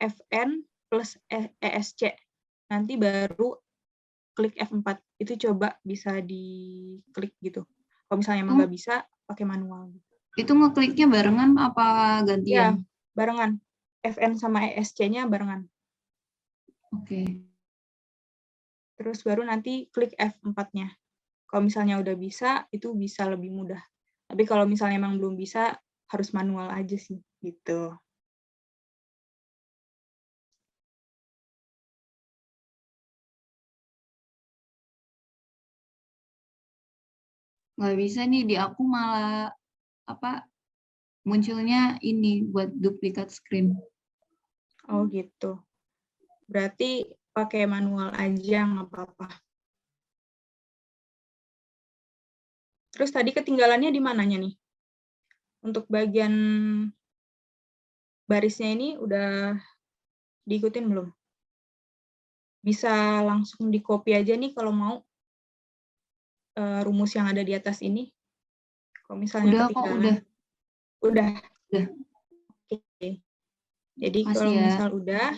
FN plus ESC. Nanti baru klik F4. Itu coba bisa diklik gitu. Kalau misalnya emang nggak bisa, pakai manual. Itu ngekliknya barengan apa gantian? Ya, barengan. FN sama ESC-nya barengan. Oke. Terus baru nanti klik F4-nya. Kalau misalnya udah bisa, itu bisa lebih mudah. Tapi kalau misalnya emang belum bisa, harus manual aja sih, gitu. Nggak bisa nih, di aku malah munculnya ini buat duplikat screen. Oh gitu. Berarti pakai manual aja nggak apa-apa. Terus tadi ketinggalannya di mananya nih? Untuk bagian barisnya ini udah diikutin belum? Bisa langsung di-copy aja nih kalau mau rumus yang ada di atas ini. Kalau misalnya Udah kok, ketinggalan. Udah. Oke. Jadi kalau ya. misal udah,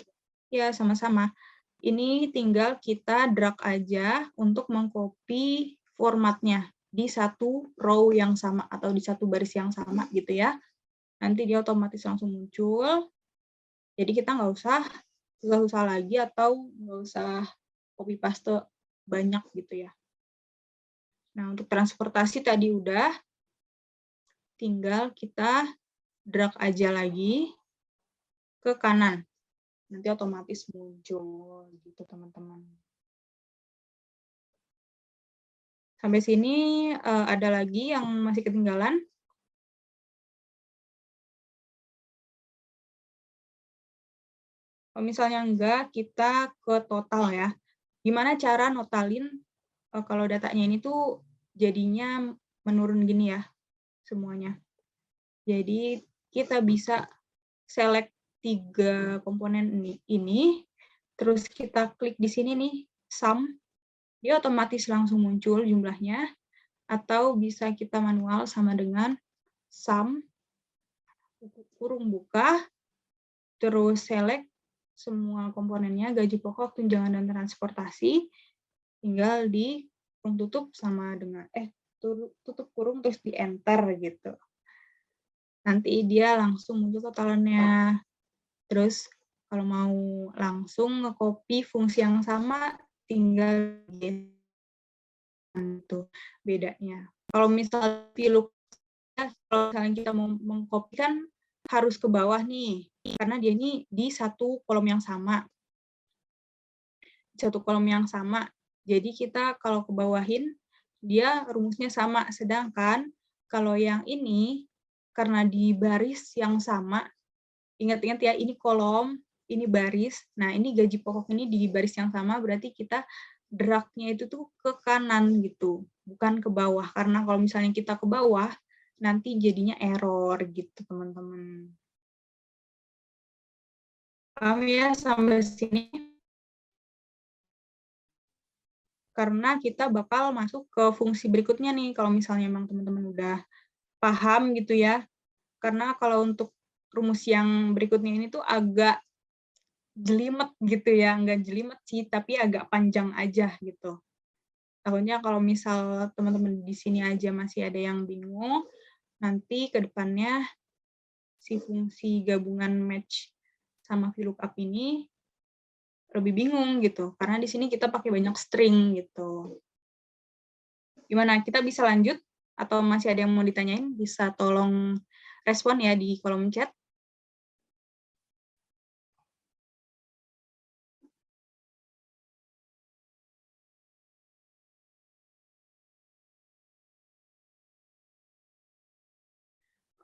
ya sama-sama. Ini tinggal kita drag aja untuk mengcopy formatnya di satu row yang sama atau di satu baris yang sama gitu ya. Nanti dia otomatis langsung muncul. Jadi kita nggak usah susah-susah lagi atau nggak usah copy paste banyak gitu ya. Nah, untuk transportasi tadi udah, tinggal kita drag aja lagi ke kanan. Nanti otomatis muncul gitu teman-teman. Sampai sini ada lagi yang masih ketinggalan? Kalau misalnya enggak, kita ke total ya. Gimana cara notalin kalau datanya ini tuh jadinya menurun gini ya semuanya. Jadi kita bisa select 3 komponen ini, terus kita klik di sini nih, sum, dia otomatis langsung muncul jumlahnya, atau bisa kita manual sama dengan sum, kurung buka, terus select semua komponennya, gaji pokok, tunjangan, dan transportasi, tinggal di kurung tutup sama dengan, tutup kurung terus di enter gitu. Nanti dia langsung muncul totalannya. Terus kalau mau langsung nge-copy fungsi yang sama, tinggal itu bedanya. Kalau misalnya kalau misalnya kita mau mengcopy kan harus ke bawah nih, karena dia ini di satu kolom yang sama. Satu kolom yang sama. Jadi kita kalau ke bawahin, dia rumusnya sama. Sedangkan kalau yang ini, karena di baris yang sama, ingat-ingat ya, ini kolom, ini baris. Nah, ini gaji pokok ini di baris yang sama, berarti kita drag-nya itu tuh ke kanan gitu, bukan ke bawah. Karena kalau misalnya kita ke bawah, nanti jadinya error gitu, teman-teman. Paham ya sampai sini? Karena kita bakal masuk ke fungsi berikutnya nih, kalau misalnya memang teman-teman udah paham gitu ya. Karena kalau untuk rumus yang berikutnya ini tuh agak jelimet gitu ya, nggak jelimet sih, tapi agak panjang aja gitu. Takutnya kalau misal teman-teman di sini aja masih ada yang bingung, nanti ke depannya si fungsi gabungan match sama VLOOKUP ini lebih bingung gitu, karena di sini kita pakai banyak string gitu. Gimana, kita bisa lanjut? Atau masih ada yang mau ditanyain? Bisa tolong respon ya di kolom chat.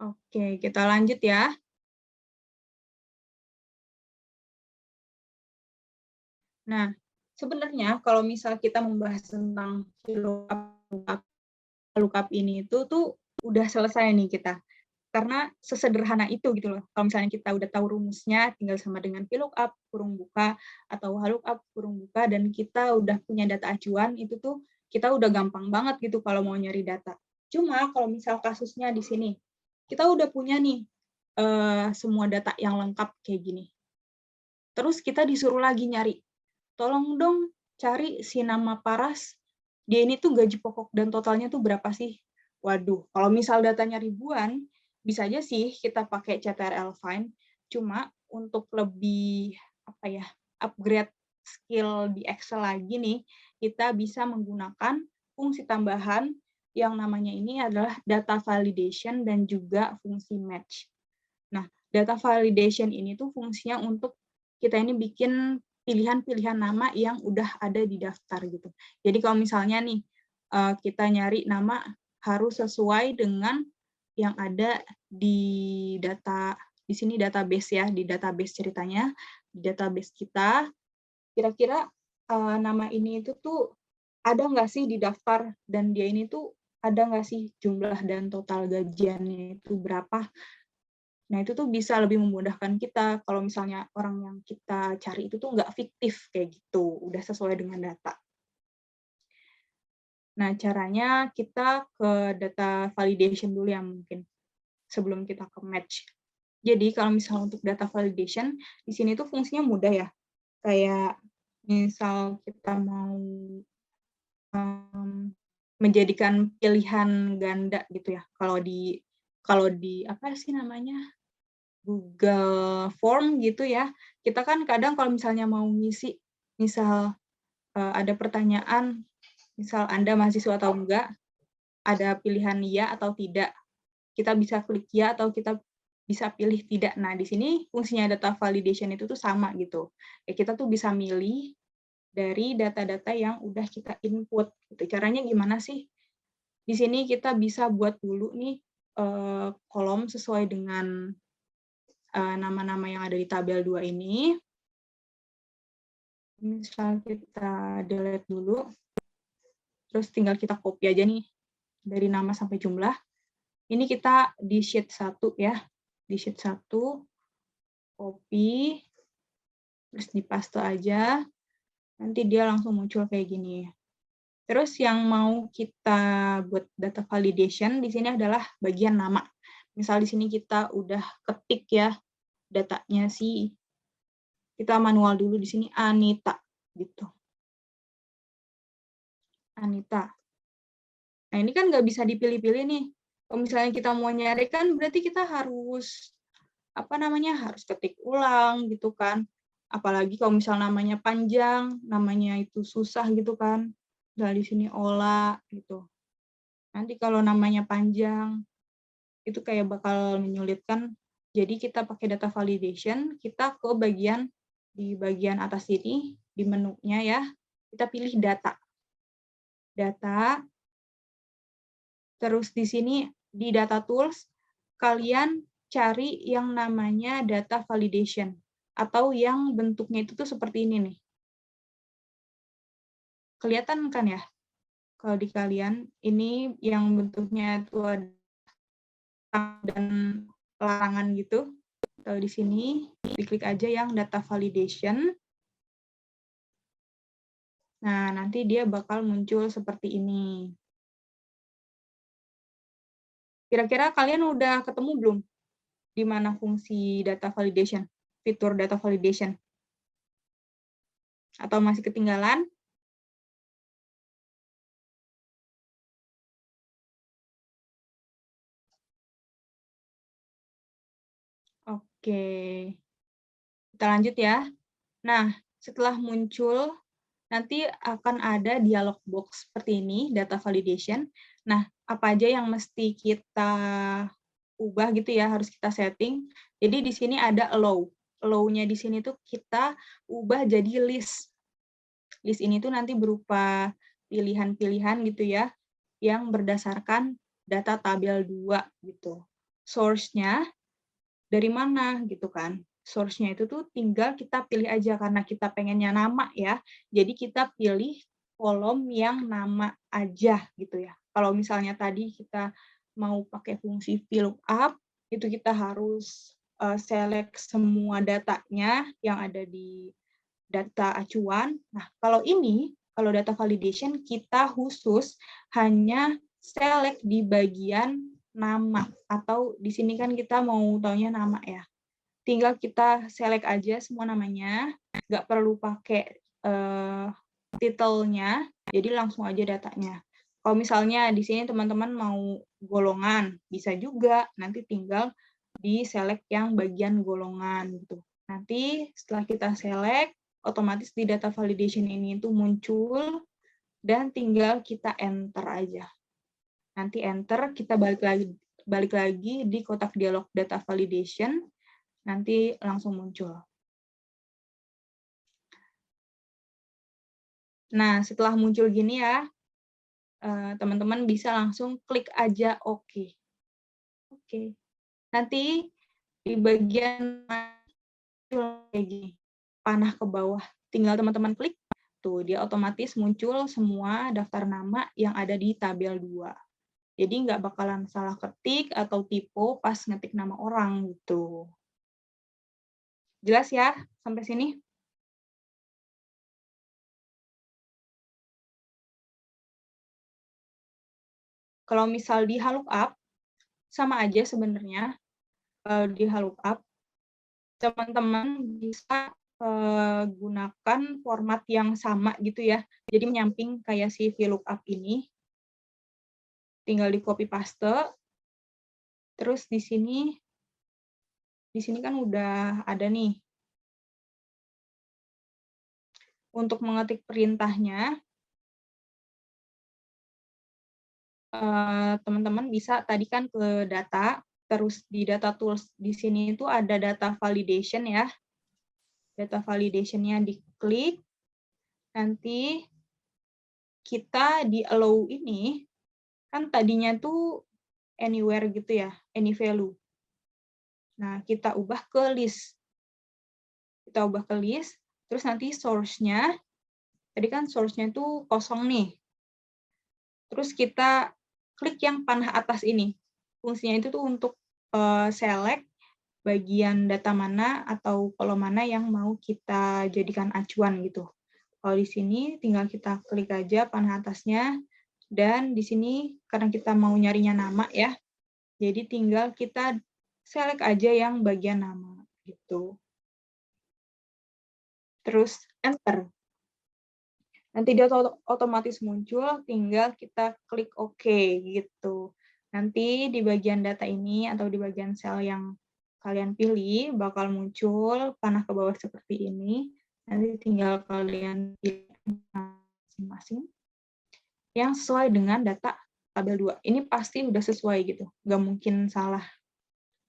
Oke, kita lanjut ya. Nah, sebenarnya kalau misal kita membahas tentang VLOOKUP ini itu tuh udah selesai nih kita. Karena sesederhana itu gitu loh. Kalau misalnya kita udah tahu rumusnya, tinggal sama dengan VLOOKUP, kurung buka, atau HLOOKUP, kurung buka, dan kita udah punya data acuan, itu tuh kita udah gampang banget gitu kalau mau nyari data. Cuma kalau misal kasusnya di sini, kita udah punya nih semua data yang lengkap kayak gini. Terus kita disuruh lagi nyari, tolong dong cari si nama Paras, dia ini tuh gaji pokok dan totalnya tuh berapa sih? Waduh, kalau misal datanya ribuan, bisa aja sih kita pakai CTRL find, cuma untuk lebih upgrade skill di Excel lagi nih, kita bisa menggunakan fungsi tambahan yang namanya ini adalah data validation dan juga fungsi match. Nah, data validation ini tuh fungsinya untuk kita ini bikin pilihan-pilihan nama yang udah ada di daftar gitu. Jadi kalau misalnya nih kita nyari nama harus sesuai dengan yang ada di data, di sini database ya, di database ceritanya, di database kita, kira-kira nama ini itu tuh ada nggak sih di daftar, dan dia ini tuh ada nggak sih jumlah dan total gajiannya itu berapa. Nah, itu tuh bisa lebih memudahkan kita kalau misalnya orang yang kita cari itu tuh nggak fiktif kayak gitu, udah sesuai dengan data. Nah, caranya kita ke data validation dulu ya mungkin, sebelum kita ke match. Jadi kalau misalnya untuk data validation, di sini tuh fungsinya mudah ya. Kayak misal kita mau menjadikan pilihan ganda gitu ya. Kalau di apa sih namanya? Google Form gitu ya. Kita kan kadang kalau misalnya mau ngisi, misal ada pertanyaan, misal Anda mahasiswa atau enggak, ada pilihan ya atau tidak. Kita bisa klik ya atau kita bisa pilih tidak. Nah, di sini fungsinya data validation itu tuh sama gitu. Ya, kita tuh bisa milih dari data-data yang udah kita input. Gitu. Caranya gimana sih? Di sini kita bisa buat dulu nih kolom sesuai dengan nama-nama yang ada di tabel 2 ini. Misal kita delete dulu, terus tinggal kita copy aja nih, dari nama sampai jumlah. Ini kita di sheet 1 ya, di sheet 1, copy, terus dipaste aja, nanti dia langsung muncul kayak gini. Terus yang mau kita buat data validation di sini adalah bagian nama. Misal di sini kita udah ketik ya datanya sih, kita manual dulu di sini Anita gitu. Anita. Nah, ini kan nggak bisa dipilih-pilih nih. Kalau misalnya kita mau nyari kan berarti kita harus harus ketik ulang gitu kan. Apalagi kalau misal namanya panjang, namanya itu susah gitu kan. Dari sini Ola gitu. Nanti kalau namanya panjang itu kayak bakal menyulitkan. Jadi kita pakai data validation, kita ke di bagian atas ini, di menunya ya, kita pilih data. Data, terus di sini di data tools, kalian cari yang namanya data validation, atau yang bentuknya itu tuh seperti ini nih. Kelihatan kan ya? Kalau di kalian, ini yang bentuknya itu ada dan larangan gitu. Kalau di sini, diklik aja yang data validation. Nah, nanti dia bakal muncul seperti ini. Kira-kira kalian udah ketemu belum? Di mana fungsi data validation? Fitur data validation? Atau masih ketinggalan? Oke. Kita lanjut ya. Nah, setelah muncul, nanti akan ada dialog box seperti ini, data validation. Nah, apa aja yang mesti kita ubah gitu ya, harus kita setting. Jadi di sini ada allow. Allow-nya di sini tuh kita ubah jadi list. List ini tuh nanti berupa pilihan-pilihan gitu ya, yang berdasarkan data tabel 2 gitu. Source-nya dari mana gitu kan. Source-nya itu tuh tinggal kita pilih aja karena kita pengennya nama ya. Jadi kita pilih kolom yang nama aja gitu ya. Kalau misalnya tadi kita mau pakai fungsi VLOOKUP, itu kita harus select semua datanya yang ada di data acuan. Nah, kalau ini, kalau data validation, kita khusus hanya select di bagian nama, atau di sini kan kita mau taunya nama ya. Tinggal kita select aja semua namanya, nggak perlu pakai title-nya, jadi langsung aja datanya. Kalau misalnya di sini teman-teman mau golongan, bisa juga, nanti tinggal di select yang bagian golongan gitu. Nanti setelah kita select, otomatis di data validation ini itu muncul, dan tinggal kita enter aja. Nanti enter, kita balik lagi di kotak dialog data validation, nanti langsung muncul. Nah, setelah muncul gini ya, teman-teman bisa langsung klik aja oke. Oke. Nanti di bagian kayak gini, panah ke bawah. Tinggal teman-teman klik, tuh dia otomatis muncul semua daftar nama yang ada di tabel 2. Jadi nggak bakalan salah ketik atau typo pas ngetik nama orang gitu. Jelas ya sampai sini? Kalau misal di lookup, sama aja sebenarnya. Di lookup, teman-teman bisa gunakan format yang sama gitu ya. Jadi menyamping kayak si VLOOKUP ini. Tinggal di copy paste. Terus di sini kan udah ada nih. Untuk mengetik perintahnya, teman-teman bisa tadi kan ke data, terus di data tools di sini itu ada data validation ya. Data validation-nya diklik, nanti kita di allow ini, kan tadinya tuh anywhere gitu ya, any value. Nah, kita ubah ke list. Kita ubah ke list, terus nanti source-nya, tadi kan source-nya itu kosong nih. Terus kita klik yang panah atas ini. Fungsinya itu tuh untuk select bagian data mana atau kolom mana yang mau kita jadikan acuan gitu. Kalau di sini tinggal kita klik aja panah atasnya, dan di sini karena kita mau nyarinya nama ya, jadi tinggal kita select aja yang bagian nama gitu. Terus enter. Nanti dia otomatis muncul, tinggal kita klik OK gitu. Nanti di bagian data ini atau di bagian sel yang kalian pilih bakal muncul panah ke bawah seperti ini. Nanti tinggal kalian pilih masing-masing yang sesuai dengan data tabel 2. Ini pasti udah sesuai gitu, nggak mungkin salah,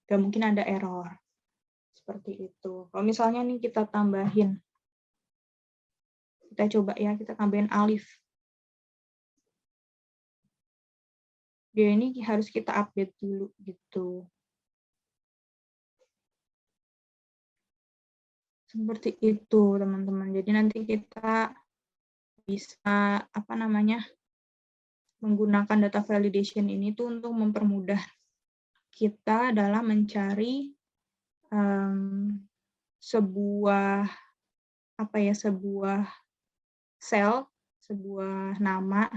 nggak mungkin ada error. Seperti itu. Kalau misalnya nih kita tambahin, kita coba ya, kita tambahin alif. Dia ini harus kita update dulu gitu. Seperti itu, teman-teman. Jadi nanti kita bisa menggunakan data validation ini tuh untuk mempermudah kita dalam mencari sebuah sel, sebuah nama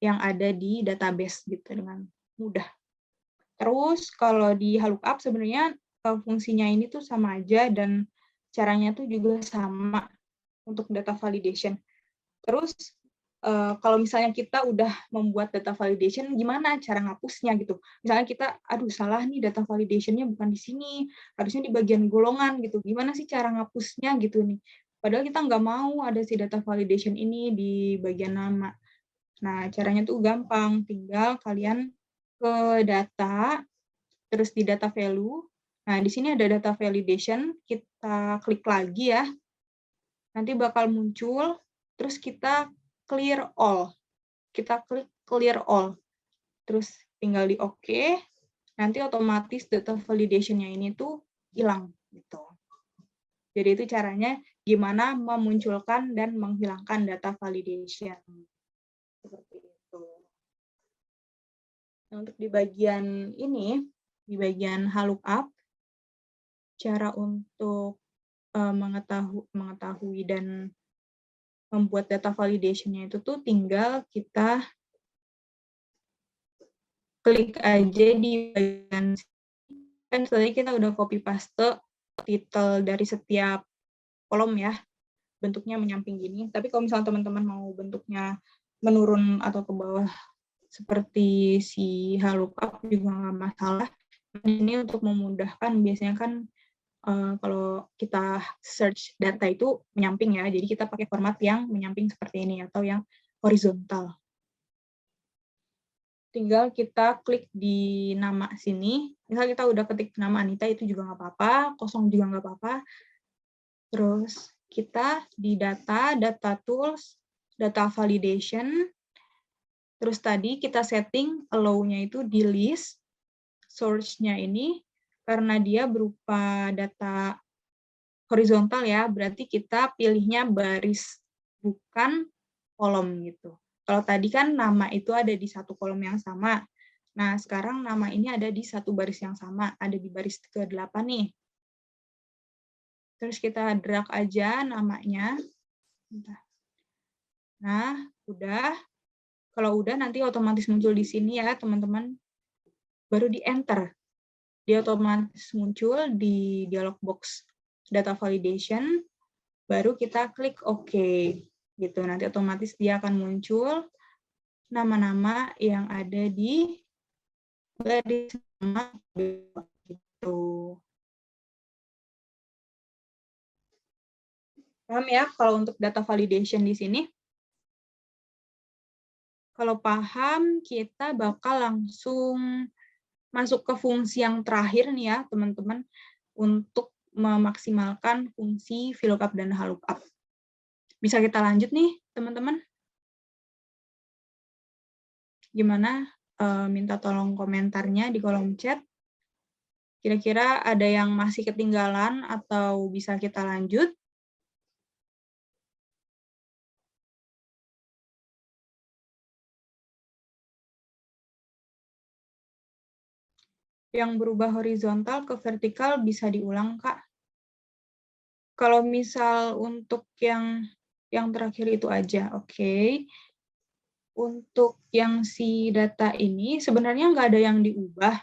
yang ada di database gitu dengan mudah. Terus kalau di lookup sebenarnya fungsinya ini tuh sama aja dan caranya tuh juga sama untuk data validation. Terus kalau misalnya kita udah membuat data validation, gimana cara ngapusnya gitu? Misalnya kita, aduh salah nih data validation-nya bukan di sini, harusnya di bagian golongan gitu. Gimana sih cara ngapusnya gitu nih? Padahal kita nggak mau ada si data validation ini di bagian nama. Nah, caranya tuh gampang, tinggal kalian ke data, terus di data value. Nah, di sini ada data validation, kita klik lagi ya. Nanti bakal muncul, terus kita clear all. Kita klik clear all. Terus tinggal di OK, nanti otomatis data validation-nya ini tuh hilang gitu. Jadi itu caranya gimana memunculkan dan menghilangkan data validation. Seperti itu. Nah, untuk di bagian ini, di bagian lookup, cara untuk mengetahui dan membuat data validation-nya itu tuh tinggal kita klik aja di bagian kan tadi kita udah copy paste title dari setiap kolom ya, bentuknya menyamping gini. Tapi kalau misalnya teman-teman mau bentuknya menurun atau ke bawah seperti si lookup juga nggak masalah. Ini untuk memudahkan biasanya kan kalau kita search data itu menyamping ya, jadi kita pakai format yang menyamping seperti ini atau yang horizontal. Tinggal kita klik di nama sini, misal kita udah ketik nama Anita itu juga nggak apa-apa, kosong juga nggak apa-apa. Terus kita di data tools, data validation, Terus tadi kita setting allow-nya itu di list, source-nya ini karena dia berupa data horizontal ya, berarti kita pilihnya baris, bukan kolom gitu. Kalau tadi kan nama itu ada di satu kolom yang sama. Nah, sekarang nama ini ada di satu baris yang sama, ada di baris ke-8 nih. Terus kita drag aja namanya. Nah, udah. Kalau udah nanti otomatis muncul di sini ya, teman-teman. Baru di enter. Dia otomatis muncul di dialog box data validation. Baru kita klik OK. Gitu. Nanti otomatis dia akan muncul nama-nama yang ada di baris nama gitu. Paham ya kalau untuk data validation di sini? Kalau paham, kita bakal langsung masuk ke fungsi yang terakhir nih ya, teman-teman, untuk memaksimalkan fungsi VLOOKUP dan HLOOKUP. Bisa kita lanjut nih, teman-teman? Gimana? Minta tolong komentarnya di kolom chat. Kira-kira ada yang masih ketinggalan atau bisa kita lanjut? Yang berubah horizontal ke vertikal bisa diulang, Kak. Kalau misal untuk yang terakhir itu aja, oke. Untuk yang si data ini sebenarnya nggak ada yang diubah.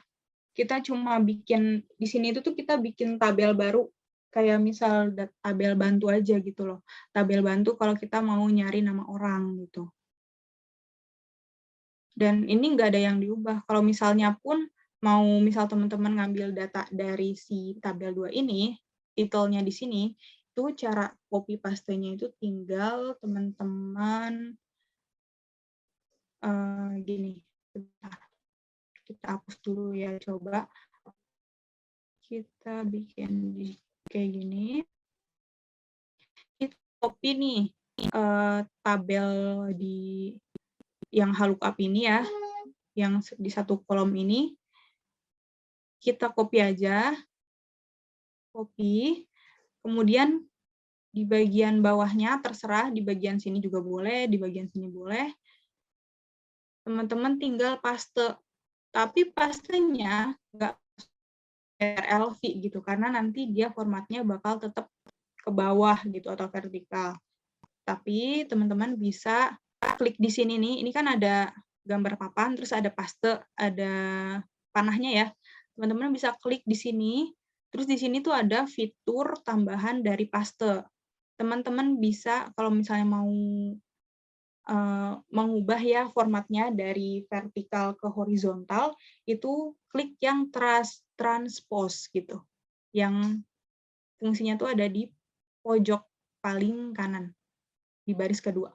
Kita cuma bikin, di sini itu tuh kita bikin tabel baru. Kayak misal tabel bantu aja gitu loh. Tabel bantu kalau kita mau nyari nama orang gitu. Dan ini nggak ada yang diubah. Kalau misalnya pun mau misal teman-teman ngambil data dari si tabel 2 ini, title-nya di sini, itu cara copy paste-nya itu tinggal teman-teman gini. Kita hapus dulu ya, coba. Kita bikin kayak gini. Kita copy nih tabel di yang HLOOKUP ini ya, yang di satu kolom ini. Kita copy aja, copy, kemudian di bagian bawahnya terserah, di bagian sini juga boleh, di bagian sini boleh. Teman-teman tinggal paste, tapi pastenya nggak RLV gitu, karena nanti dia formatnya bakal tetap ke bawah gitu atau vertikal. Tapi teman-teman bisa klik di sini nih, ini kan ada gambar papan, terus ada paste, ada panahnya ya. Teman-teman bisa klik di sini, terus di sini tuh ada fitur tambahan dari paste. Teman-teman bisa kalau misalnya mau mengubah ya formatnya dari vertikal ke horizontal, itu klik yang transpose gitu. Yang fungsinya tuh ada di pojok paling kanan, di baris kedua.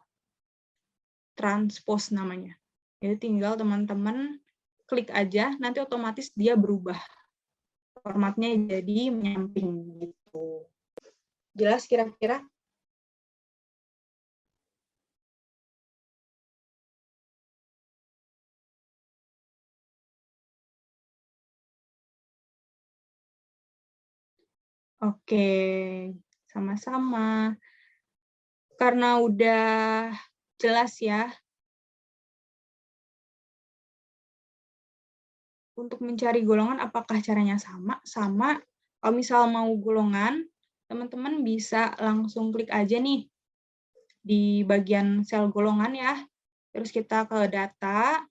Transpose namanya. Jadi tinggal teman-teman klik aja, nanti otomatis dia berubah. Formatnya jadi menyamping gitu. Jelas kira-kira? Oke, sama-sama. Karena udah jelas ya, untuk mencari golongan apakah caranya sama? Sama. Kalau misal mau golongan, teman-teman bisa langsung klik aja nih di bagian sel golongan ya. Terus kita ke data,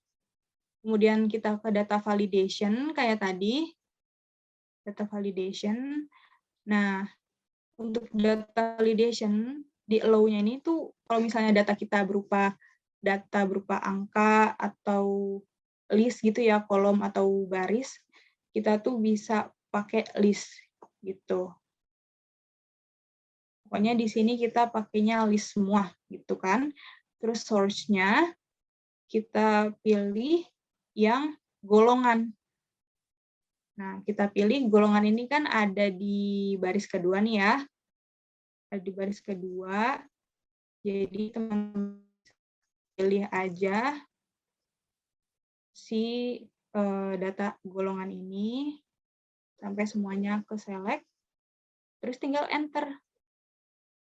kemudian kita ke data validation kayak tadi. Data validation. Nah, untuk data validation di allow-nya ini tuh kalau misalnya data kita berupa angka atau list gitu ya, kolom atau baris, kita tuh bisa pakai list gitu. Pokoknya di sini kita pakainya list semua gitu kan. Terus source-nya kita pilih yang golongan. Nah, kita pilih golongan ini kan ada di baris kedua nih ya. Ada di baris kedua. Jadi teman-teman pilih aja si data golongan ini sampai semuanya ke select, terus tinggal enter,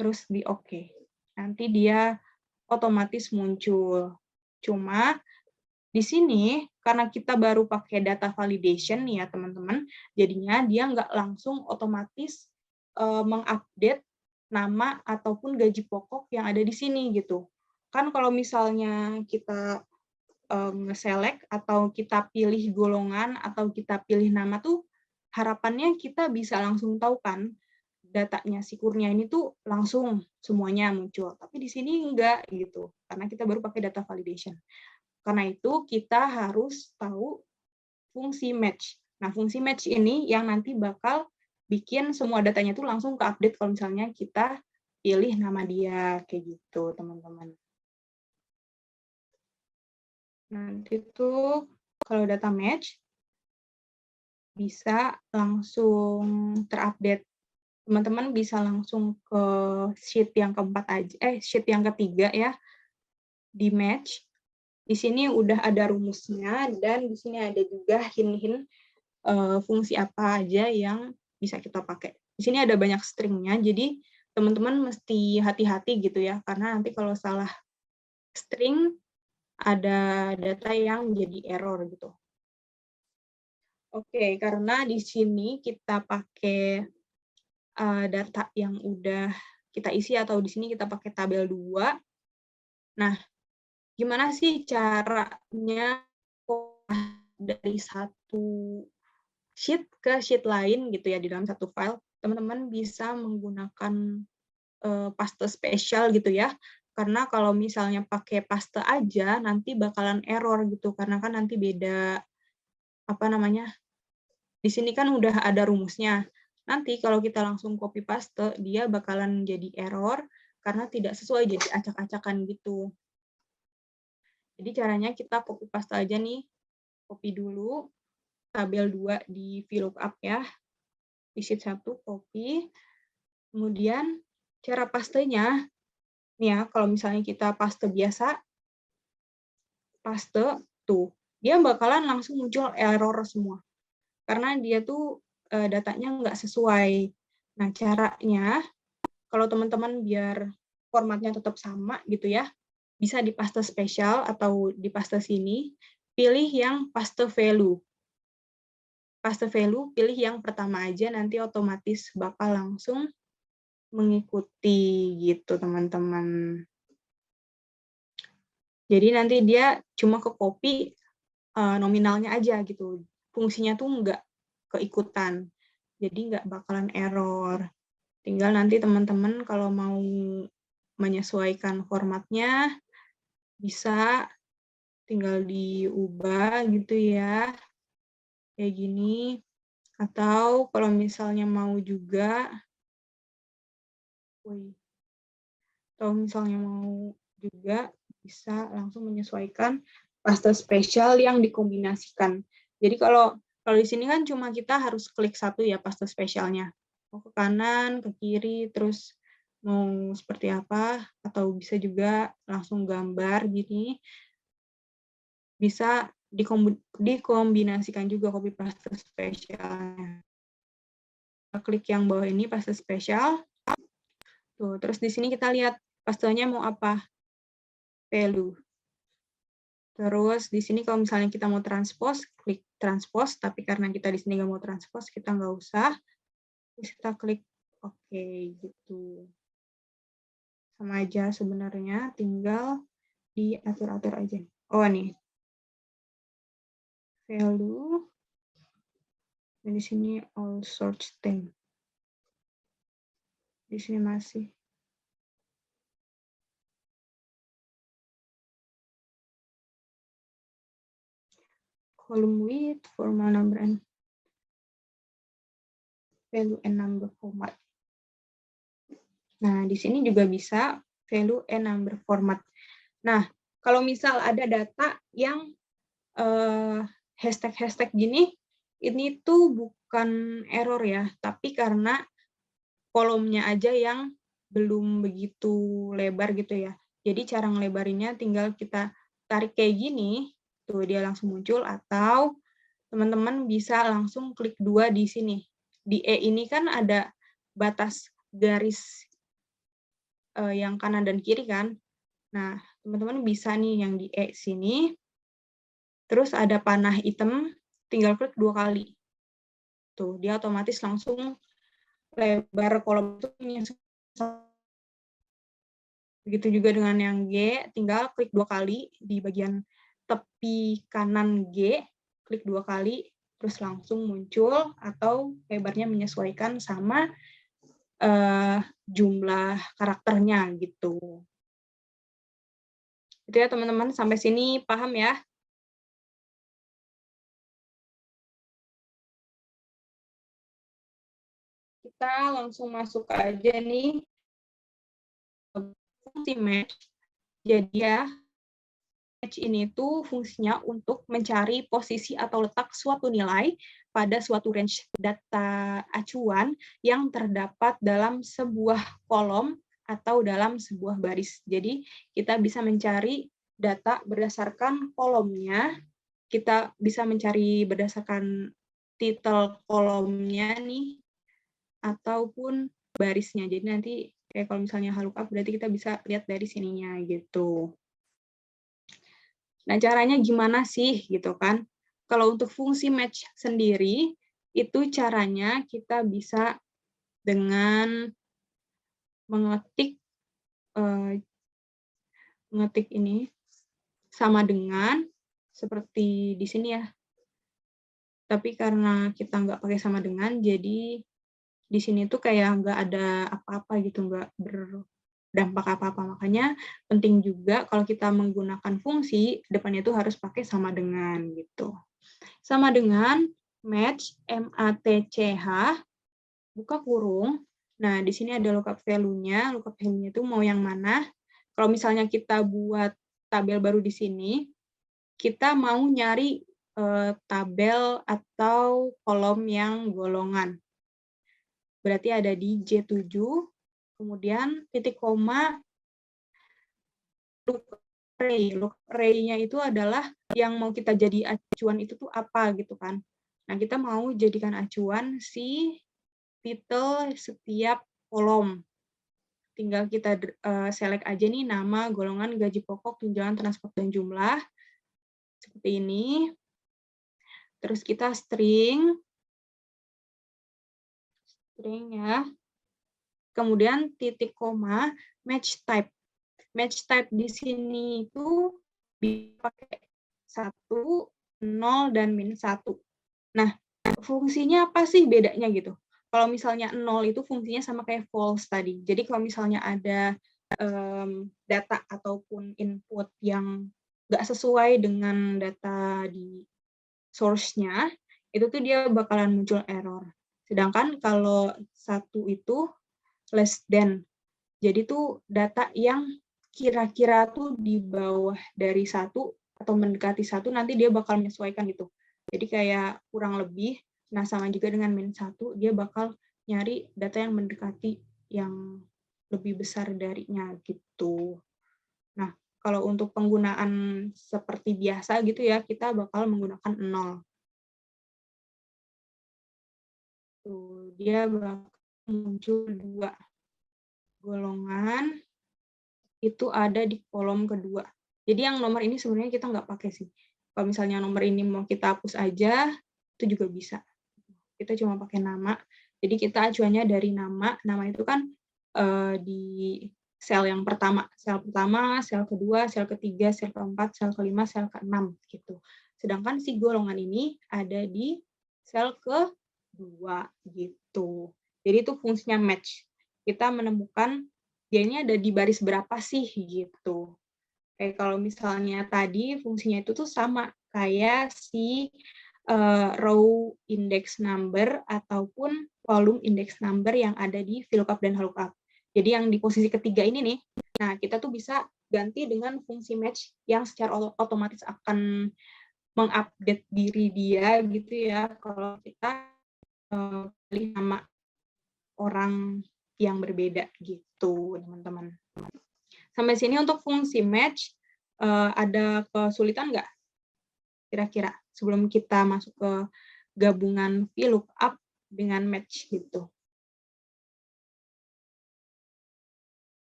terus di oke. Nanti dia otomatis muncul. Cuma di sini karena kita baru pakai data validation nih ya teman-teman, jadinya dia nggak langsung otomatis mengupdate nama ataupun gaji pokok yang ada di sini gitu. Kan kalau misalnya kita nge-select atau kita pilih golongan atau kita pilih nama tuh harapannya kita bisa langsung tahu kan datanya si Kurnia ini tuh langsung semuanya muncul. Tapi di sini enggak gitu karena kita baru pakai data validation. Karena itu kita harus tahu fungsi match. Nah, fungsi match ini yang nanti bakal bikin semua datanya tuh langsung ke-update kalau misalnya kita pilih nama dia kayak gitu, teman-teman. Nanti tuh kalau data match bisa langsung terupdate. Teman-teman bisa langsung ke sheet yang keempat aja, sheet yang ketiga ya, di match. Di sini udah ada rumusnya dan di sini ada juga hint-hint fungsi apa aja yang bisa kita pakai. Di sini ada banyak stringnya, jadi teman-teman mesti hati-hati gitu ya, karena nanti kalau salah string ada data yang jadi error gitu. Oke, karena di sini kita pakai data yang udah kita isi atau di sini kita pakai tabel 2. Nah, gimana sih caranya dari satu sheet ke sheet lain gitu ya di dalam satu file? Teman-teman bisa menggunakan paste spesial gitu ya. Karena kalau misalnya pakai paste aja nanti bakalan error gitu karena kan nanti beda apa namanya? Di sini kan udah ada rumusnya. Nanti kalau kita langsung copy paste dia bakalan jadi error karena tidak sesuai jadi acak-acakan gitu. Jadi caranya kita copy paste aja nih. Copy dulu tabel 2 di VLOOKUP ya. Di sheet 1 copy. Kemudian cara pastenya nih ya, kalau misalnya kita paste biasa, paste tuh, dia bakalan langsung muncul error semua. Karena dia tuh datanya nggak sesuai. Nah, caranya, kalau teman-teman biar formatnya tetap sama gitu ya, bisa di paste spesial atau di paste sini, pilih yang paste value. Paste value, pilih yang pertama aja, nanti otomatis bakal langsung mengikuti gitu teman-teman. Jadi nanti dia cuma ke copy nominalnya aja gitu. Fungsinya tuh nggak keikutan. Jadi nggak bakalan error. Tinggal nanti teman-teman kalau mau menyesuaikan formatnya bisa tinggal diubah gitu ya. Kayak gini. Atau kalau misalnya mau juga bisa langsung menyesuaikan paste spesial yang dikombinasikan. Jadi kalau di sini kan cuma kita harus klik satu ya paste spesialnya. Mau ke kanan, ke kiri, terus mau seperti apa, atau bisa juga langsung gambar gini. Bisa dikombinasikan juga copy paste spesialnya. Kita klik yang bawah ini paste spesial. Tuh, terus di sini kita lihat pastenya mau apa? Value. Terus di sini kalau misalnya kita mau transpose, klik transpose, tapi karena kita di sini nggak mau transpose, kita nggak usah. Terus kita klik oke gitu. Sama aja sebenarnya, tinggal diatur-atur aja. Oh nih, value, dan di sini all search thing. Di sini masih. Column width, formal number and value and number format. Nah, di sini juga bisa value and number format. Nah, kalau misal ada data yang hashtag gini, ini tuh bukan error ya, tapi karena kolomnya aja yang belum begitu lebar gitu ya. Jadi cara ngelebarinnya tinggal kita tarik kayak gini, Tuh, dia langsung muncul, atau teman-teman bisa langsung klik 2 di sini. Di E ini kan ada batas garis yang kanan dan kiri kan. Nah, teman-teman bisa nih yang di E sini, terus ada panah hitam, tinggal klik 2 kali. Tuh, dia otomatis langsung lebar kolom itu menyesuaikan. Begitu juga dengan yang G, tinggal klik 2 kali di bagian tepi kanan G, klik 2 kali, terus langsung muncul, atau lebarnya menyesuaikan sama jumlah karakternya gitu. Itu ya teman-teman, sampai sini paham ya? Kita langsung masuk aja nih fungsi match. Jadi ya, match ini tuh fungsinya untuk mencari posisi atau letak suatu nilai pada suatu range data acuan yang terdapat dalam sebuah kolom atau dalam sebuah baris. Jadi kita bisa mencari data berdasarkan kolomnya, kita bisa mencari berdasarkan titel kolomnya nih, ataupun barisnya. Jadi nanti kayak kalau misalnya lookup berarti kita bisa lihat dari sininya gitu. Nah, caranya gimana sih gitu kan? Kalau untuk fungsi match sendiri, itu caranya kita bisa dengan mengetik ini sama dengan seperti di sini ya. Tapi karena kita nggak pakai sama dengan, jadi di sini tuh kayak nggak ada apa-apa gitu, nggak berdampak apa-apa. Makanya penting juga kalau kita menggunakan fungsi, depannya itu harus pakai sama dengan gitu. Sama dengan match, M-A-T-C-H, buka kurung. Nah, di sini ada lookup value-nya. Lookup value-nya itu mau yang mana? Kalau misalnya kita buat tabel baru di sini, kita mau nyari tabel atau kolom yang golongan. Berarti ada di J7, kemudian titik koma, lookup array-nya itu adalah yang mau kita jadi acuan itu tuh apa gitu kan. Nah, kita mau jadikan acuan si titel setiap kolom. Tinggal kita select aja nih nama, golongan, gaji pokok, tunjangan, transport, dan jumlah. Seperti ini. Terus kita string ya. Kemudian titik koma, match type. Match type di sini itu dipakai 1, 0, dan -1. Nah, fungsinya apa sih bedanya gitu? Kalau misalnya 0 itu fungsinya sama kayak false tadi. Jadi kalau misalnya ada data ataupun input yang nggak sesuai dengan data di source-nya, itu tuh dia bakalan muncul error. Sedangkan kalau 1 itu less than, jadi tuh data yang kira-kira tuh di bawah dari 1 atau mendekati 1, nanti dia bakal menyesuaikan gitu. Jadi kayak kurang lebih, nah sama juga dengan -1, dia bakal nyari data yang mendekati yang lebih besar darinya gitu. Nah, kalau untuk penggunaan seperti biasa gitu ya, kita bakal menggunakan 0. Tuh, dia bakal muncul 2 golongan, itu ada di kolom kedua. Jadi yang nomor ini sebenarnya kita nggak pakai sih. Kalau misalnya nomor ini mau kita hapus aja, itu juga bisa. Kita cuma pakai nama. Jadi kita acuannya dari nama. Nama itu kan di sel yang pertama. Sel pertama, sel kedua, sel ketiga, sel keempat, sel kelima, sel keenam gitu. Sedangkan si golongan ini ada di sel kedua gitu. Jadi itu fungsinya match. Kita menemukan dia ini ada di baris berapa sih gitu. Kayak kalau misalnya tadi fungsinya itu tuh sama kayak si row index number ataupun column index number yang ada di VLOOKUP dan HLOOKUP. Jadi yang di posisi ketiga ini nih, nah kita tuh bisa ganti dengan fungsi match yang secara otomatis akan mengupdate diri dia gitu ya kalau kita pilih nama orang yang berbeda gitu teman-teman. Sampai sini untuk fungsi match ada kesulitan nggak? kira-kira sebelum kita masuk ke gabungan VLOOKUP dengan match gitu.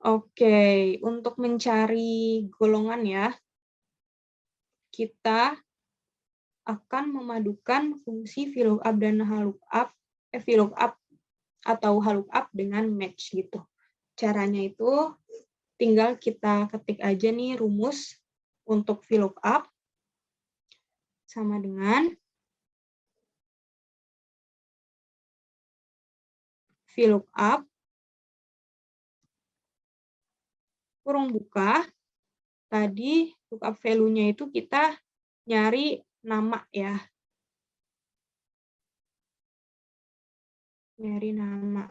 Oke, untuk mencari golongan ya, kita akan memadukan fungsi VLOOKUP dan HLOOKUP, VLOOKUP atau HLOOKUP dengan match gitu. Caranya itu tinggal kita ketik aja nih rumus untuk VLOOKUP sama dengan VLOOKUP kurung buka, tadi lookup value-nya itu kita nyari nama ya. Nyari nama.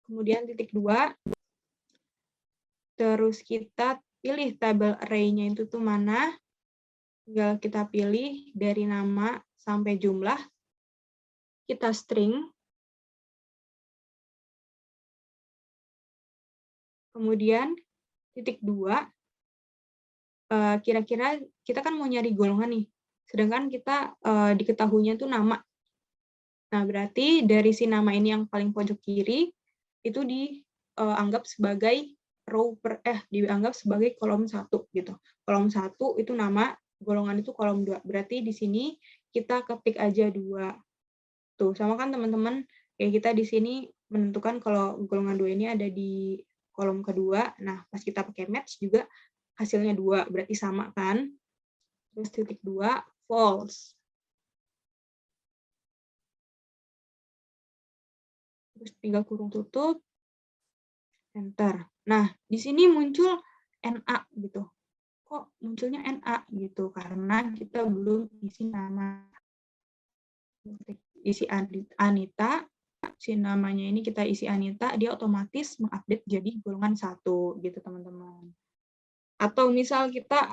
Kemudian titik 2. Terus kita pilih tabel array-nya itu tuh mana. Tinggal kita pilih dari nama sampai jumlah. Kita string. Kemudian titik 2, kira-kira kita kan mau nyari golongan nih, sedangkan kita diketahuinya tuh nama. Nah, berarti dari si nama ini yang paling pojok kiri, itu dianggap sebagai dianggap sebagai kolom 1 gitu. Kolom 1 itu nama, golongan itu kolom 2. Berarti di sini kita ketik aja 2. Tuh, sama kan teman-teman? Kayak kita di sini menentukan kalau golongan 2 ini ada di kolom kedua. Nah, pas kita pakai match juga hasilnya 2, berarti sama kan? Terus titik 2, false. Terus tinggal kurung tutup, enter. Nah, di sini muncul NA gitu. Kok munculnya NA gitu? Karena kita belum isi nama. Isi Anita, si namanya ini kita isi Anita, dia otomatis mengupdate jadi golongan 1 gitu teman-teman. Atau misal kita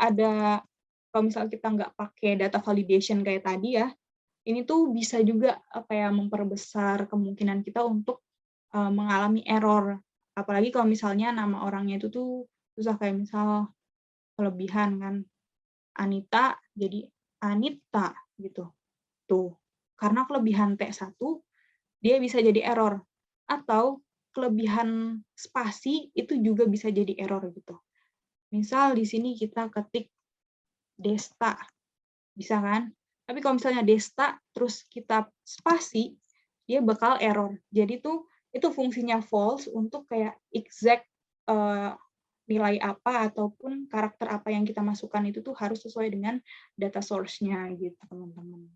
kalau misal kita nggak pakai data validation kayak tadi ya, ini tuh bisa juga memperbesar kemungkinan kita untuk mengalami error. Apalagi kalau misalnya nama orangnya itu tuh susah, kayak misal kelebihan kan, Anita jadi Anita gitu. Tuh, karena kelebihan T1 dia bisa jadi error. Atau kelebihan spasi itu juga bisa jadi error gitu. Misal di sini kita ketik Desta, bisa kan? Tapi kalau misalnya Desta terus kita spasi, dia bakal error. Jadi itu fungsinya false untuk kayak exact nilai apa ataupun karakter apa yang kita masukkan itu tuh harus sesuai dengan data source-nya gitu, teman-teman.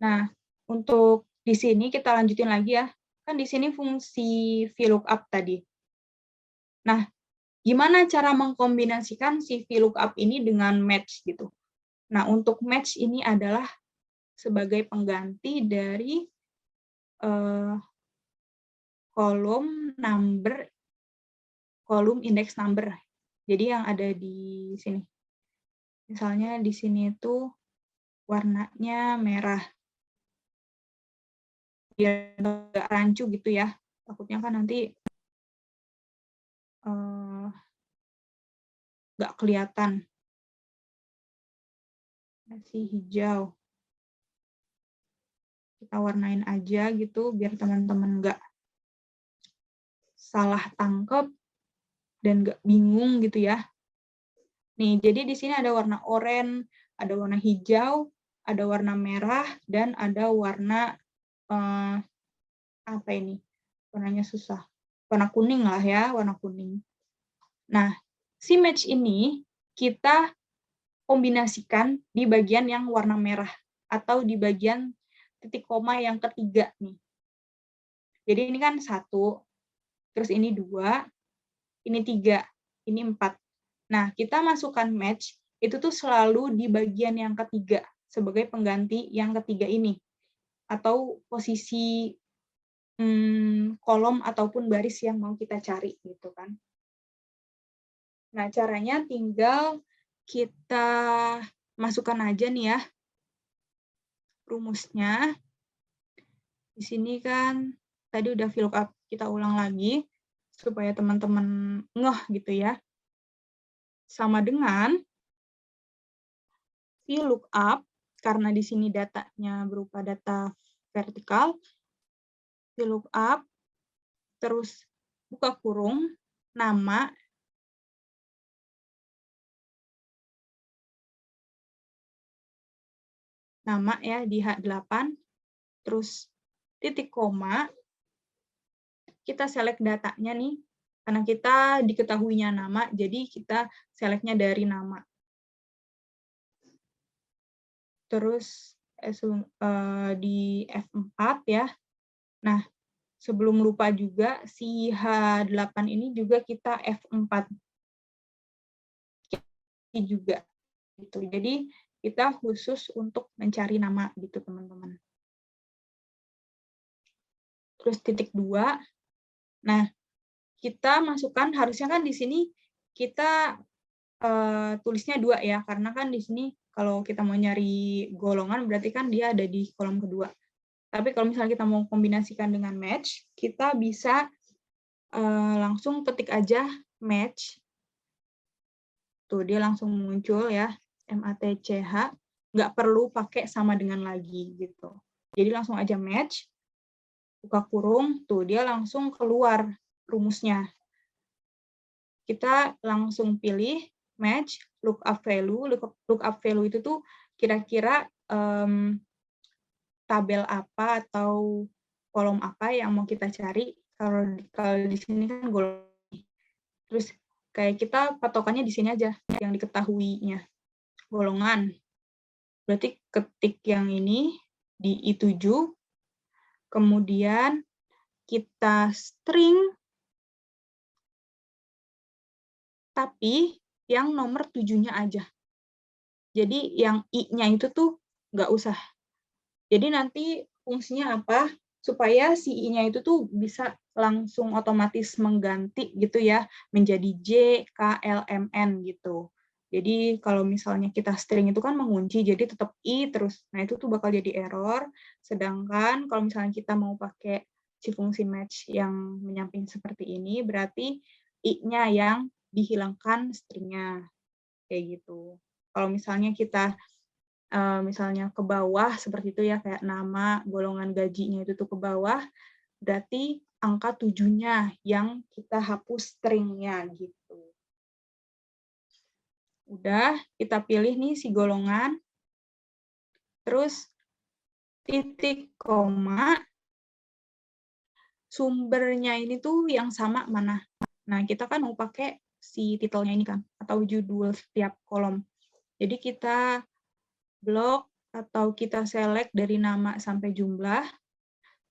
Nah, untuk di sini kita lanjutin lagi ya. Kan di sini fungsi VLOOKUP tadi. Nah, gimana cara mengkombinasikan si VLOOKUP ini dengan match gitu. Nah, untuk match ini adalah sebagai pengganti dari kolom index number. Jadi yang ada di sini. Misalnya di sini itu warnanya merah. Biar nggak rancu gitu ya. Takutnya kan nanti nggak kelihatan. Masih hijau. Kita warnain aja gitu biar teman-teman nggak salah tangkep dan nggak bingung gitu ya. Nih, jadi di sini ada warna oranye, ada warna hijau, ada warna merah, dan ada warna apa ini? Warnanya susah. Warna kuning lah ya, warna kuning. Nah, si match ini kita kombinasikan di bagian yang warna merah atau di bagian titik koma yang ketiga nih. Jadi ini kan 1, terus ini 2, ini 3, ini 4. Nah, kita masukkan match, itu tuh selalu di bagian yang ketiga, sebagai pengganti yang ketiga ini. Atau posisi kolom ataupun baris yang mau kita cari, gitu kan. Nah, caranya tinggal kita masukkan aja nih ya, rumusnya. Di sini kan tadi udah VLOOKUP, kita ulang lagi supaya teman-teman ngeh gitu ya. Sama dengan VLOOKUP, karena di sini datanya berupa data vertikal, VLOOKUP, terus buka kurung, nama, ya di H8, terus titik koma, kita select datanya nih, karena kita diketahuinya nama, jadi kita selectnya dari nama. Terus di F4 ya. Nah, sebelum lupa juga, si H8 ini juga kita F4 juga. Gitu. Jadi, kita khusus untuk mencari nama gitu, teman-teman. Terus titik 2. Nah, kita masukkan, harusnya kan di sini kita tulisnya 2 ya, karena kan di sini kalau kita mau nyari golongan berarti kan dia ada di kolom kedua. Tapi kalau misalnya kita mau kombinasikan dengan match, kita bisa langsung ketik aja match. Tuh, dia langsung muncul ya, MATCH, nggak perlu pakai sama dengan lagi gitu. Jadi langsung aja match, buka kurung, tuh dia langsung keluar rumusnya. Kita langsung pilih match, lookup value. Lookup value itu tuh kira-kira tabel apa atau kolom apa yang mau kita cari. Kalau di sini kan golongan. Terus kayak kita patokannya di sini aja, yang diketahuinya. Golongan. Berarti ketik yang ini di I7, kemudian kita string, tapi yang nomor 7-nya aja. Jadi yang I-nya itu tuh nggak usah. Jadi nanti fungsinya apa? Supaya si I-nya itu tuh bisa langsung otomatis mengganti gitu ya, menjadi J, K, L, M, N gitu. Jadi kalau misalnya kita string itu kan mengunci, jadi tetap I terus. Nah itu tuh bakal jadi error. Sedangkan kalau misalnya kita mau pakai si fungsi match yang menyamping seperti ini, berarti I-nya yang dihilangkan stringnya. Kayak gitu. Kalau misalnya kita misalnya ke bawah seperti itu ya, kayak nama, golongan gajinya itu tuh ke bawah, berarti angka 7-nya yang kita hapus stringnya gitu. Udah, kita pilih nih si golongan, terus titik koma, sumbernya ini tuh yang sama mana. Nah, kita kan mau pakai si titelnya ini kan, atau judul setiap kolom. Jadi kita blok atau kita select dari nama sampai jumlah.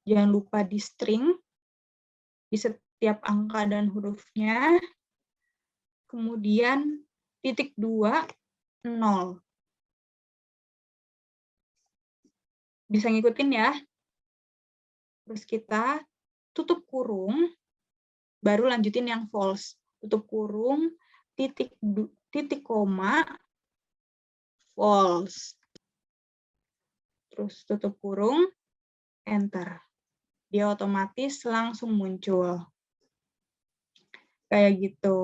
Jangan lupa di string, di setiap angka dan hurufnya. Kemudian titik 2, 0. Bisa ngikutin ya. Terus kita tutup kurung, baru lanjutin yang false. Tutup kurung, titik koma, false. Terus tutup kurung, enter. Dia otomatis langsung muncul. Kayak gitu.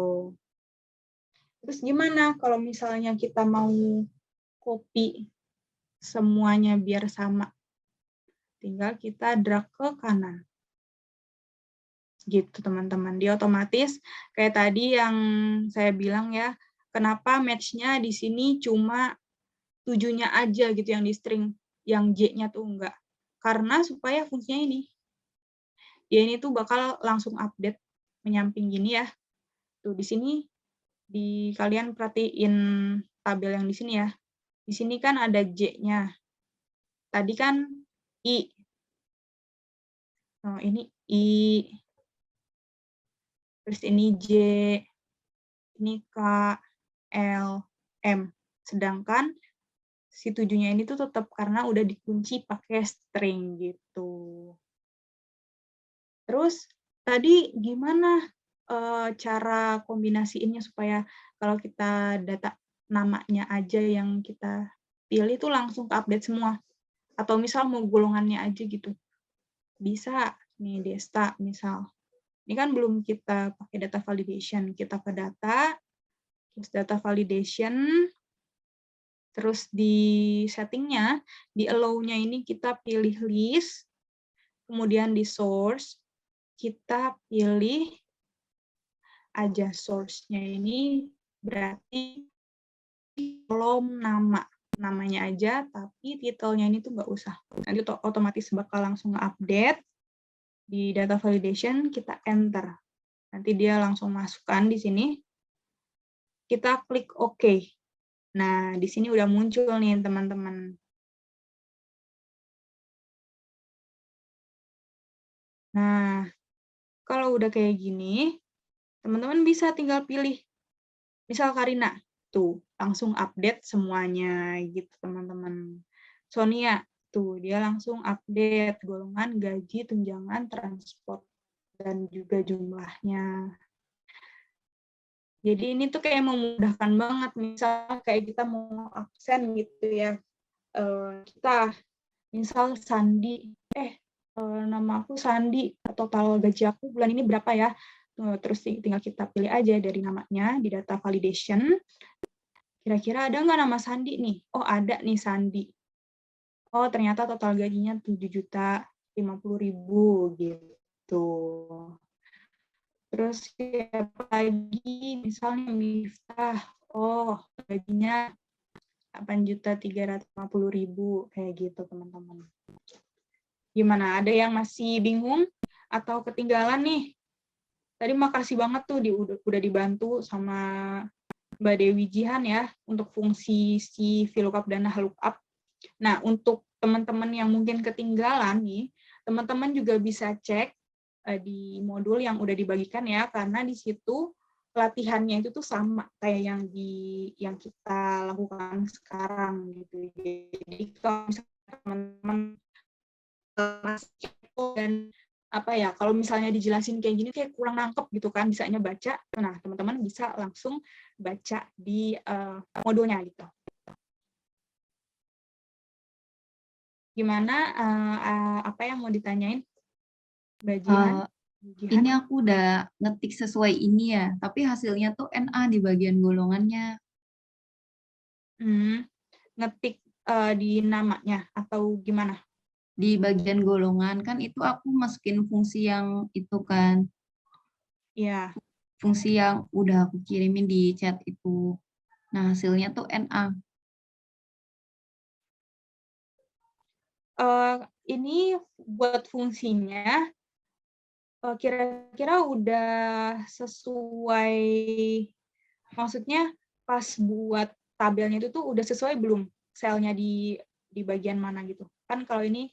Terus gimana kalau misalnya kita mau copy semuanya biar sama? Tinggal kita drag ke kanan. Gitu teman-teman. Dia otomatis kayak tadi yang saya bilang ya, kenapa match-nya di sini cuma 7-nya aja gitu yang di string, yang J-nya tuh enggak. Karena supaya fungsinya ini. Dia ini tuh bakal langsung update menyamping gini ya. Tuh di sini kalian perhatiin tabel yang di sini ya. Di sini kan ada J-nya. Tadi kan I. Oh, ini I. Terus ini J. Ini K, L, M. Sedangkan si 7-nya ini tuh tetap karena udah dikunci pakai string gitu. Terus tadi gimana cara kombinasiinnya supaya kalau kita data namanya aja yang kita pilih tuh langsung ke update semua, atau misal mau golongannya aja gitu. bisa nih Desta misal. Ini kan belum kita pakai data validation. Kita ke data, terus data validation, terus di settingnya, di allow-nya ini kita pilih list, kemudian di source, kita pilih aja source-nya ini berarti kolom namanya aja, tapi titelnya ini tuh nggak usah. Nanti otomatis bakal langsung update di data validation, kita enter. Nanti dia langsung masukkan di sini. Kita klik OK. Nah, di sini udah muncul nih teman-teman. Nah, kalau udah kayak gini, teman-teman bisa tinggal pilih. Misal Karina, tuh langsung update semuanya gitu teman-teman. Sonia, tuh dia langsung update golongan, gaji, tunjangan, transport, dan juga jumlahnya. Jadi ini tuh kayak memudahkan banget, misal kayak kita mau absen gitu ya, kita misal Sandi, nama aku Sandi, total gaji aku bulan ini berapa ya, terus tinggal kita pilih aja dari namanya di data validation, kira-kira ada nggak nama Sandi nih? Oh ada nih Sandi, oh ternyata total gajinya 7.050.000 gitu. Terus siapa lagi, misalnya Miftah, oh gajinya 8.350.000 kayak gitu teman-teman. Gimana? Ada yang masih bingung atau ketinggalan nih? Tadi makasih banget tuh udah dibantu sama Mbak Dewi Jihan ya untuk fungsi si VLOOKUP dan HLOOKUP. Nah, untuk teman-teman yang mungkin ketinggalan nih, teman-teman juga bisa cek di modul yang udah dibagikan ya, karena di situ latihannya itu tuh sama kayak yang kita lakukan sekarang gitu. Jadi kalau misalnya teman-teman dan apa ya, kalau misalnya dijelasin kayak gini kayak kurang nangkep gitu kan, bisanya baca, nah teman-teman bisa langsung baca di modulnya gitu. Gimana, apa yang mau ditanyain Mbak Jihan? Ini aku udah ngetik sesuai ini ya, tapi hasilnya tuh NA di bagian golongannya. Ngetik di namanya atau gimana? Di bagian golongan kan itu aku masukin fungsi yang itu kan. Iya. Fungsi yang udah aku kirimin di chat itu. Nah, hasilnya tuh NA. Ini buat fungsinya kira-kira udah sesuai, maksudnya pas buat tabelnya itu tuh udah sesuai belum selnya di bagian mana gitu. Kan kalau ini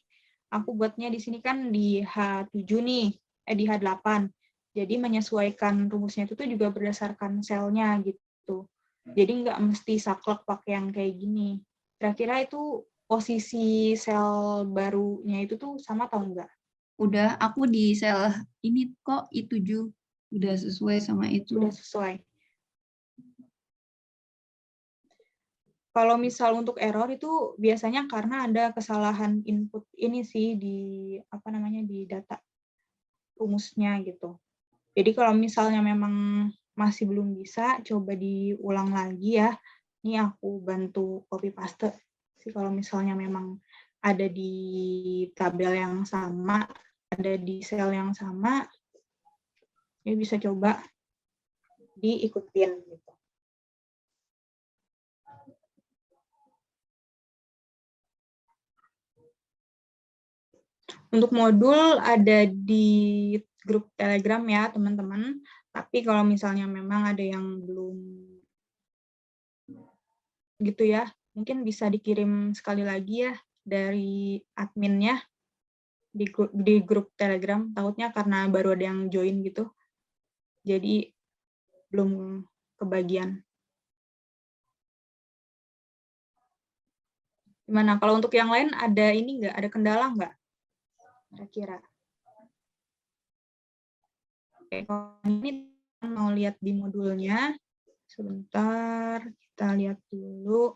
aku buatnya di sini kan di H7 nih, di H8. Jadi menyesuaikan rumusnya itu tuh juga berdasarkan selnya gitu. Jadi nggak mesti saklek pakai yang kayak gini. Kira-kira itu posisi sel barunya itu tuh sama atau enggak? Udah, aku di sel ini kok I7. Udah sesuai sama itu. Udah sesuai. Kalau misal untuk error itu biasanya karena ada kesalahan input ini sih di apa namanya di data rumusnya gitu. Jadi kalau misalnya memang masih belum bisa, coba diulang lagi ya. Ini aku bantu copy paste sih kalau misalnya memang ada di tabel yang sama, ada di sel yang sama, ini bisa coba diikutin gitu. Untuk modul ada di grup Telegram ya, teman-teman. Tapi kalau misalnya memang ada yang belum gitu ya, mungkin bisa dikirim sekali lagi ya dari adminnya di grup Telegram. Takutnya karena baru ada yang join gitu, jadi belum kebagian. Gimana? Kalau untuk yang lain ada ini nggak? Ada kendala nggak? Kira-kira. Oke, kalau ini mau lihat di modulnya. Sebentar, kita lihat dulu.